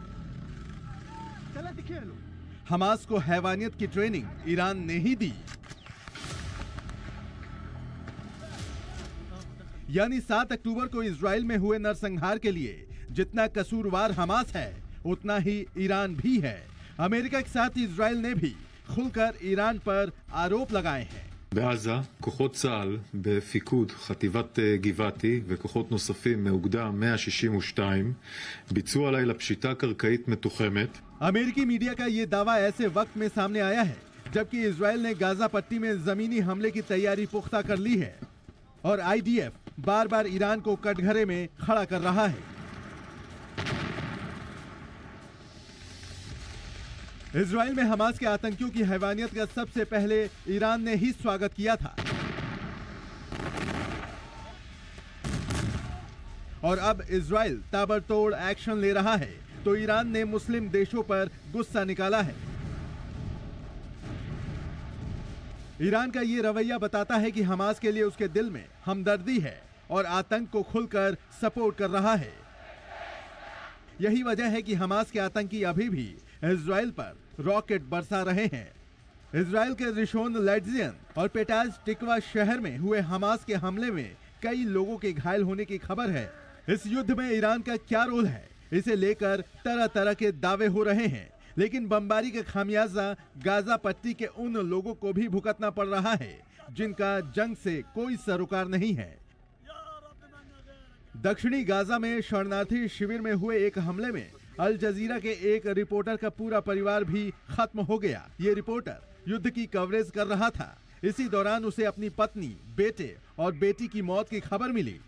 हमास को हैवानियत की ट्रेनिंग ईरान ने ही दी। यानी 7 अक्टूबर को इजराइल में हुए नरसंहार के लिए जितना कसूरवार हमास है उतना ही ईरान भी है। अमेरिका के साथ इजराइल ने भी खुलकर ईरान पर आरोप लगाए हैं। בעזה, כוחות צה"ל בפיקוד חטיבת גבעתי וכוחות נוספים מאוגדה 162 ביצעו הלילה פשיטה קרקעית מתוחמת। अमेरिकी मीडिया का ये दावा ऐसे वक्त में सामने आया है जबकि इजराइल ने गाजा पट्टी में जमीनी हमले की तैयारी पुख्ता कर ली है और आईडीएफ बार बार ईरान को कटघरे में खड़ा कर रहा है। इजराइल में हमास के आतंकियों की हैवानियत का सबसे पहले ईरान ने ही स्वागत किया था। और अब इजराइल ताबड़तोड़ एक्शन ले रहा है तो ईरान ने मुस्लिम देशों पर गुस्सा निकाला है। ईरान का ये रवैया बताता है कि हमास के लिए उसके दिल में हमदर्दी है और आतंक को खुलकर सपोर्ट कर रहा है। यही वजह है कि हमास के आतंकी अभी भी इजराइल पर रॉकेट बरसा रहे हैं। इजराइल के रिशोन लेट्जियन और पेटाज टिकवा शहर में हुए हमास के हमले में कई लोगों के घायल होने की खबर है। इस युद्ध में ईरान का क्या रोल है, इसे लेकर तरह तरह के दावे हो रहे हैं, लेकिन बमबारी का खामियाजा गाजा पट्टी के उन लोगों को भी भुगतना पड़ रहा है जिनका जंग से कोई सरोकार नहीं है। दक्षिणी गाजा में शरणार्थी शिविर में हुए एक हमले में अल जजीरा के एक रिपोर्टर का पूरा परिवार भी खत्म हो गया। ये रिपोर्टर युद्ध की कवरेज कर रहा था। इसी दौरान उसे अपनी पत्नी, बेटे और बेटी की मौत की खबर मिली।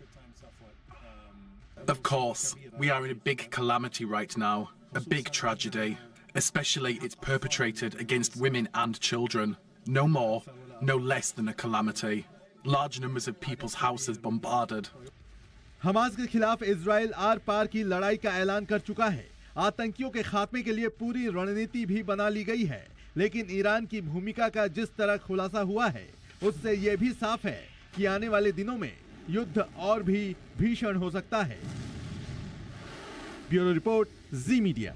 Of course, we are in a big calamity right now, a big tragedy. Especially it's perpetrated against women and children. No more, no less than a calamity. Large numbers of people's houses bombarded. Hamas के खिलाफ Israel are पार की लड़ाई का ऐलान कर चुका है। आतंकियों के खात्मे के लिए पूरी रणनीति भी बना ली गई है, लेकिन ईरान की भूमिका का जिस तरह खुलासा हुआ है उससे ये भी साफ है कि आने वाले दिनों में युद्ध और भी भीषण हो सकता है। ब्यूरो रिपोर्ट, जी मीडिया।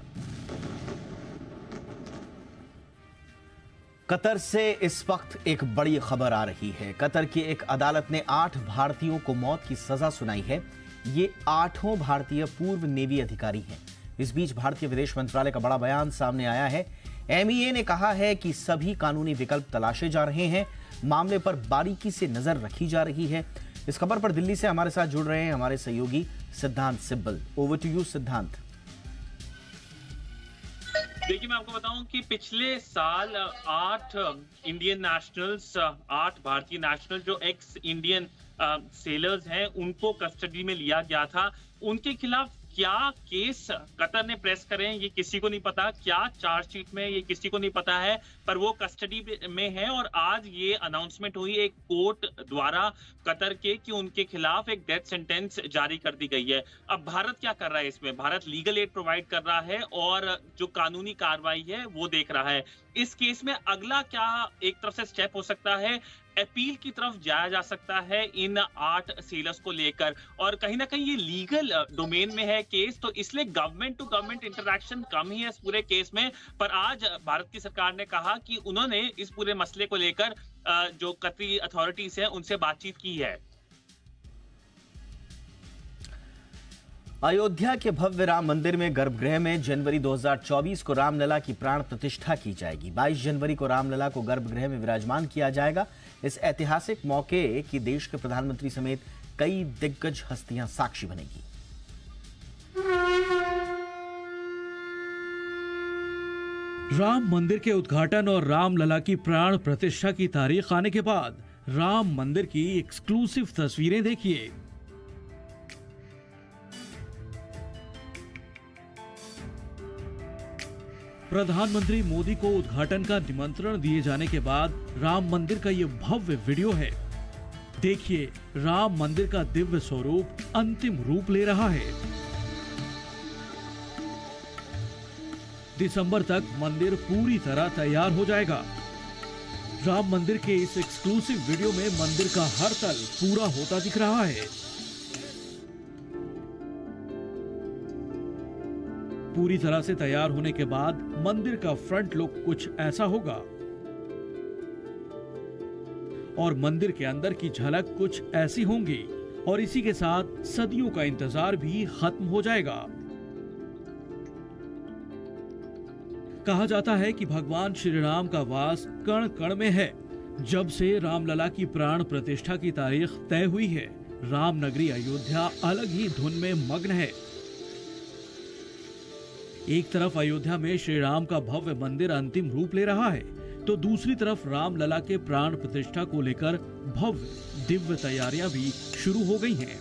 कतर से इस वक्त एक बड़ी खबर आ रही है। कतर की एक अदालत ने 8 भारतीयों को मौत की सजा सुनाई है। ये 8 भारतीय पूर्व नेवी अधिकारी हैं। इस बीच भारतीय विदेश मंत्रालय का बड़ा बयान सामने आया है। एमईए ने कहा है कि सभी कानूनी विकल्प तलाशे जा रहे हैं। मामले पर बारीकी से नजर रखी जा रही है। इस खबर पर दिल्ली से हमारे साथ जुड़ रहे हैं हमारे सहयोगी सिद्धांत सिब्बल। ओवर टू यू सिद्धांत। देखिए, मैं आपको बताऊं कि पिछले साल 8 इंडियन नेशनल्स, 8 भारतीय नेशनल जो एक्स इंडियन सेलर्स हैं, उनको कस्टडी में लिया गया था। उनके खिलाफ क्या केस कतर ने प्रेस करे ये किसी को नहीं पता, क्या चार्जशीट में ये किसी को नहीं पता है, पर वो कस्टडी में है। और आज ये अनाउंसमेंट हुई एक कोर्ट द्वारा कतर के कि उनके खिलाफ एक डेथ सेंटेंस जारी कर दी गई है। अब भारत क्या कर रहा है इसमें? भारत लीगल एड प्रोवाइड कर रहा है और जो कानूनी कार्रवाई है वो देख रहा है। इस केस में अगला क्या एक तरफ से स्टेप हो सकता है? अपील की तरफ जाया जा सकता है इन 8 सेलर्स को लेकर, और कहीं ना कहीं ये लीगल डोमेन में है केस, तो इसलिए गवर्नमेंट टू गवर्नमेंट इंटरैक्शन कम ही है इस पूरे केस में। पर आज भारत की सरकार ने कहा कि उन्होंने इस पूरे मसले को लेकर जो कतरी अथॉरिटीज हैं उनसे बातचीत की है। अयोध्या के भव्य राम मंदिर में गर्भगृह में जनवरी 2024 को रामलला की प्राण प्रतिष्ठा की जाएगी। 22 जनवरी को रामलला को गर्भगृह में विराजमान किया जाएगा। इस ऐतिहासिक मौके की देश के प्रधानमंत्री समेत कई दिग्गज हस्तियां साक्षी बनेगी। राम मंदिर के उद्घाटन और रामलला की प्राण प्रतिष्ठा की तारीख आने के बाद राम मंदिर की एक्सक्लूसिव तस्वीरें देखिए। प्रधानमंत्री मोदी को उद्घाटन का निमंत्रण दिए जाने के बाद राम मंदिर का ये भव्य वीडियो है। देखिए, राम मंदिर का दिव्य स्वरूप अंतिम रूप ले रहा है। दिसंबर तक मंदिर पूरी तरह तैयार हो जाएगा। राम मंदिर के इस एक्सक्लूसिव वीडियो में मंदिर का हर तल पूरा होता दिख रहा है। पूरी तरह से तैयार होने के बाद मंदिर का फ्रंट लुक कुछ ऐसा होगा और मंदिर के अंदर की झलक कुछ ऐसी होंगी, और इसी के साथ सदियों का इंतजार भी खत्म हो जाएगा। कहा जाता है कि भगवान श्री राम का वास कण कण में है। जब से रामलला की प्राण प्रतिष्ठा की तारीख तय हुई है, राम नगरी अयोध्या अलग ही धुन में मग्न है। एक तरफ अयोध्या में श्री राम का भव्य मंदिर अंतिम रूप ले रहा है, तो दूसरी तरफ रामलला के प्राण प्रतिष्ठा को लेकर भव्य दिव्य तैयारियां भी शुरू हो गई हैं।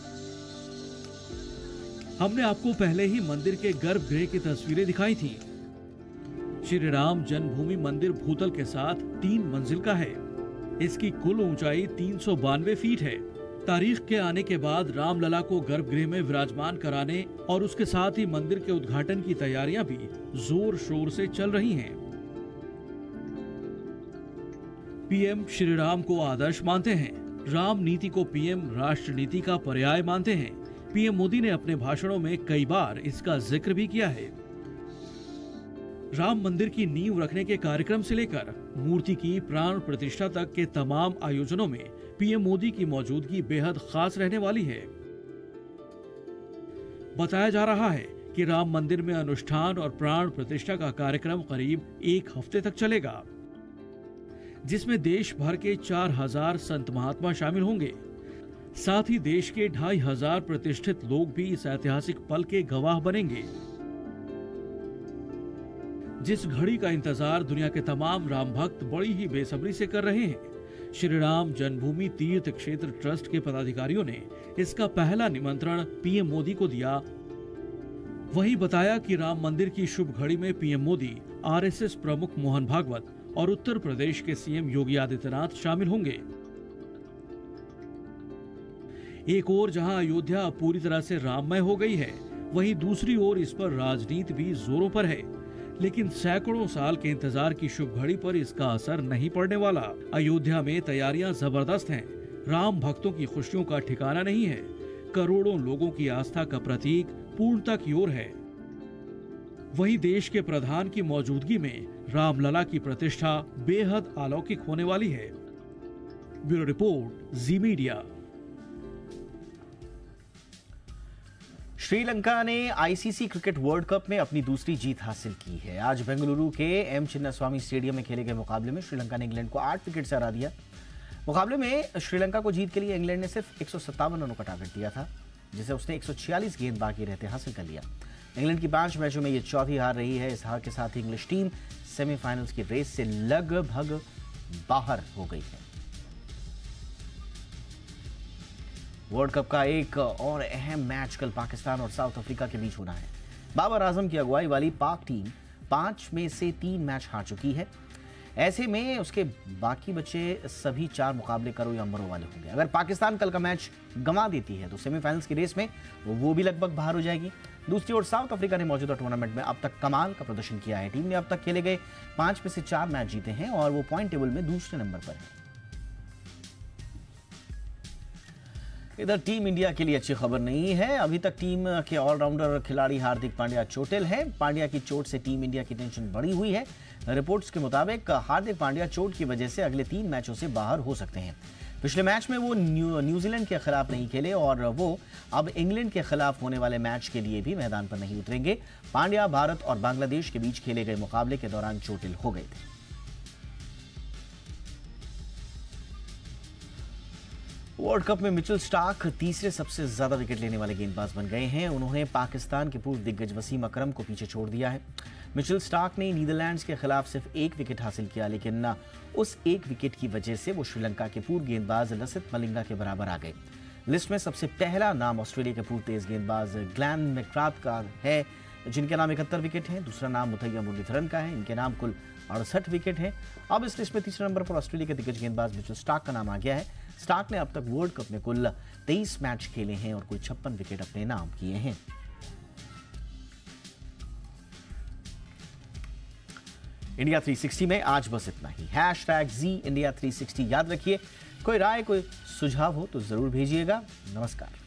हमने आपको पहले ही मंदिर के गर्भगृह की तस्वीरें दिखाई थी। श्री राम जन्मभूमि मंदिर भूतल के साथ 3 मंजिल का है। इसकी कुल ऊंचाई 392 फीट है। तारीख के आने के बाद रामलला को गर्भगृह में विराजमान कराने और उसके साथ ही मंदिर के उद्घाटन की तैयारियां भी जोर शोर से चल रही हैं। पीएम श्री राम को आदर्श मानते हैं। राम नीति को पीएम राष्ट्र नीति का पर्याय मानते हैं। पीएम मोदी ने अपने भाषणों में कई बार इसका जिक्र भी किया है। राम मंदिर की नींव रखने के कार्यक्रम से लेकर मूर्ति की प्राण प्रतिष्ठा तक के तमाम आयोजनों में पीएम मोदी की मौजूदगी बेहद खास रहने वाली है। बताया जा रहा है कि राम मंदिर में अनुष्ठान और प्राण प्रतिष्ठा का कार्यक्रम करीब 1 हफ्ते तक चलेगा, जिसमें देश भर के 4000 संत महात्मा शामिल होंगे। साथ ही देश के 2500 प्रतिष्ठित लोग भी इस ऐतिहासिक पल के गवाह बनेंगे, जिस घड़ी का इंतजार दुनिया के तमाम राम भक्त बड़ी ही बेसब्री से कर रहे हैं। श्री राम जन्मभूमि तीर्थ क्षेत्र ट्रस्ट के पदाधिकारियों ने इसका पहला निमंत्रण पीएम मोदी को दिया। वहीं बताया कि राम मंदिर की शुभ घड़ी में पीएम मोदी, आरएसएस प्रमुख मोहन भागवत और उत्तर प्रदेश के सीएम योगी आदित्यनाथ शामिल होंगे। एक ओर जहां अयोध्या पूरी तरह से राममय हो गई है, वहीं दूसरी ओर इस पर राजनीति भी जोरों पर है। लेकिन सैकड़ों साल के इंतजार की शुभ घड़ी पर इसका असर नहीं पड़ने वाला। अयोध्या में तैयारियां जबरदस्त हैं। राम भक्तों की खुशियों का ठिकाना नहीं है। करोड़ों लोगों की आस्था का प्रतीक पूर्णता की ओर है। वहीं देश के प्रधान की मौजूदगी में रामलला की प्रतिष्ठा बेहद अलौकिक होने वाली है। ब्यूरो रिपोर्ट, जी मीडिया। श्रीलंका ने आईसीसी क्रिकेट वर्ल्ड कप में अपनी दूसरी जीत हासिल की है। आज बेंगलुरु के एम चिन्नास्वामी स्टेडियम में खेले गए मुकाबले में श्रीलंका ने इंग्लैंड को 8 विकेट से हरा दिया। मुकाबले में श्रीलंका को जीत के लिए इंग्लैंड ने सिर्फ 157 रनों का टारगेट दिया था, जिसे उसने 146 गेंद बाकी रहते हासिल कर लिया। इंग्लैंड की 5 मैचों में ये चौथी हार रही है। इस हार के साथ ही इंग्लिश टीम सेमीफाइनल्स की रेस से लगभग बाहर हो गई है। वर्ल्ड कप का एक और अहम मैच कल पाकिस्तान और साउथ अफ्रीका के बीच होना है। बाबर आजम की अगुवाई वाली पाक टीम 5 में से 3 मैच हार चुकी है। ऐसे में उसके बाकी बचे सभी 4 मुकाबले करो या मरो वाले होंगे। अगर पाकिस्तान कल का मैच गंवा देती है तो सेमीफाइनल्स की रेस में वो भी लगभग बाहर हो जाएगी। दूसरी ओर साउथ अफ्रीका ने मौजूदा टूर्नामेंट में अब तक कमाल का प्रदर्शन किया है। टीम ने अब तक खेले गए 5 में से 4 मैच जीते हैं और वो पॉइंट टेबल में दूसरे नंबर पर है। इधर टीम इंडिया के लिए अच्छी खबर नहीं है। अभी तक टीम के ऑलराउंडर खिलाड़ी हार्दिक पांड्या चोटिल है। पांड्या की चोट से टीम इंडिया की टेंशन बढ़ी हुई है। रिपोर्ट्स के मुताबिक हार्दिक पांड्या चोट की वजह से अगले 3 मैचों से बाहर हो सकते हैं। पिछले मैच में वो न्यूजीलैंड के खिलाफ नहीं खेले और वो अब इंग्लैंड के खिलाफ होने वाले मैच के लिए भी मैदान पर नहीं उतरेंगे। पांड्या भारत और बांग्लादेश के बीच खेले गए मुकाबले के दौरान चोटिल हो गए थे। वर्ल्ड कप में मिचेल स्टार्क तीसरे सबसे ज्यादा विकेट लेने वाले गेंदबाज बन गए हैं। उन्होंने पाकिस्तान के पूर्व दिग्गज वसीम अकरम को पीछे छोड़ दिया है। मिचेल स्टार्क ने नीदरलैंड्स के खिलाफ सिर्फ 1 विकेट हासिल किया, लेकिन उस 1 विकेट की वजह से वो श्रीलंका के पूर्व गेंदबाज लसिथ मलिंगा के बराबर आ गए। लिस्ट में सबसे पहला नाम ऑस्ट्रेलिया के पूर्व तेज गेंदबाज ग्लेन मैक्राथ का है, जिनके नाम 71 विकेट हैं। दूसरा नाम मुथैया मुरलीधरन का है, इनके नाम कुल 68 विकेट हैं। अब इस लिस्ट में तीसरे नंबर पर ऑस्ट्रेलिया के दिग्गज गेंदबाज मिचेल स्टार्क का नाम आ गया है। स्टार्क ने अब तक वर्ल्ड कप में कुल 23 मैच खेले हैं और कुल 56 विकेट अपने नाम किए हैं। इंडिया 360 में आज बस इतना ही। #ZIndia360 याद रखिए। कोई राय, कोई सुझाव हो तो जरूर भेजिएगा। नमस्कार।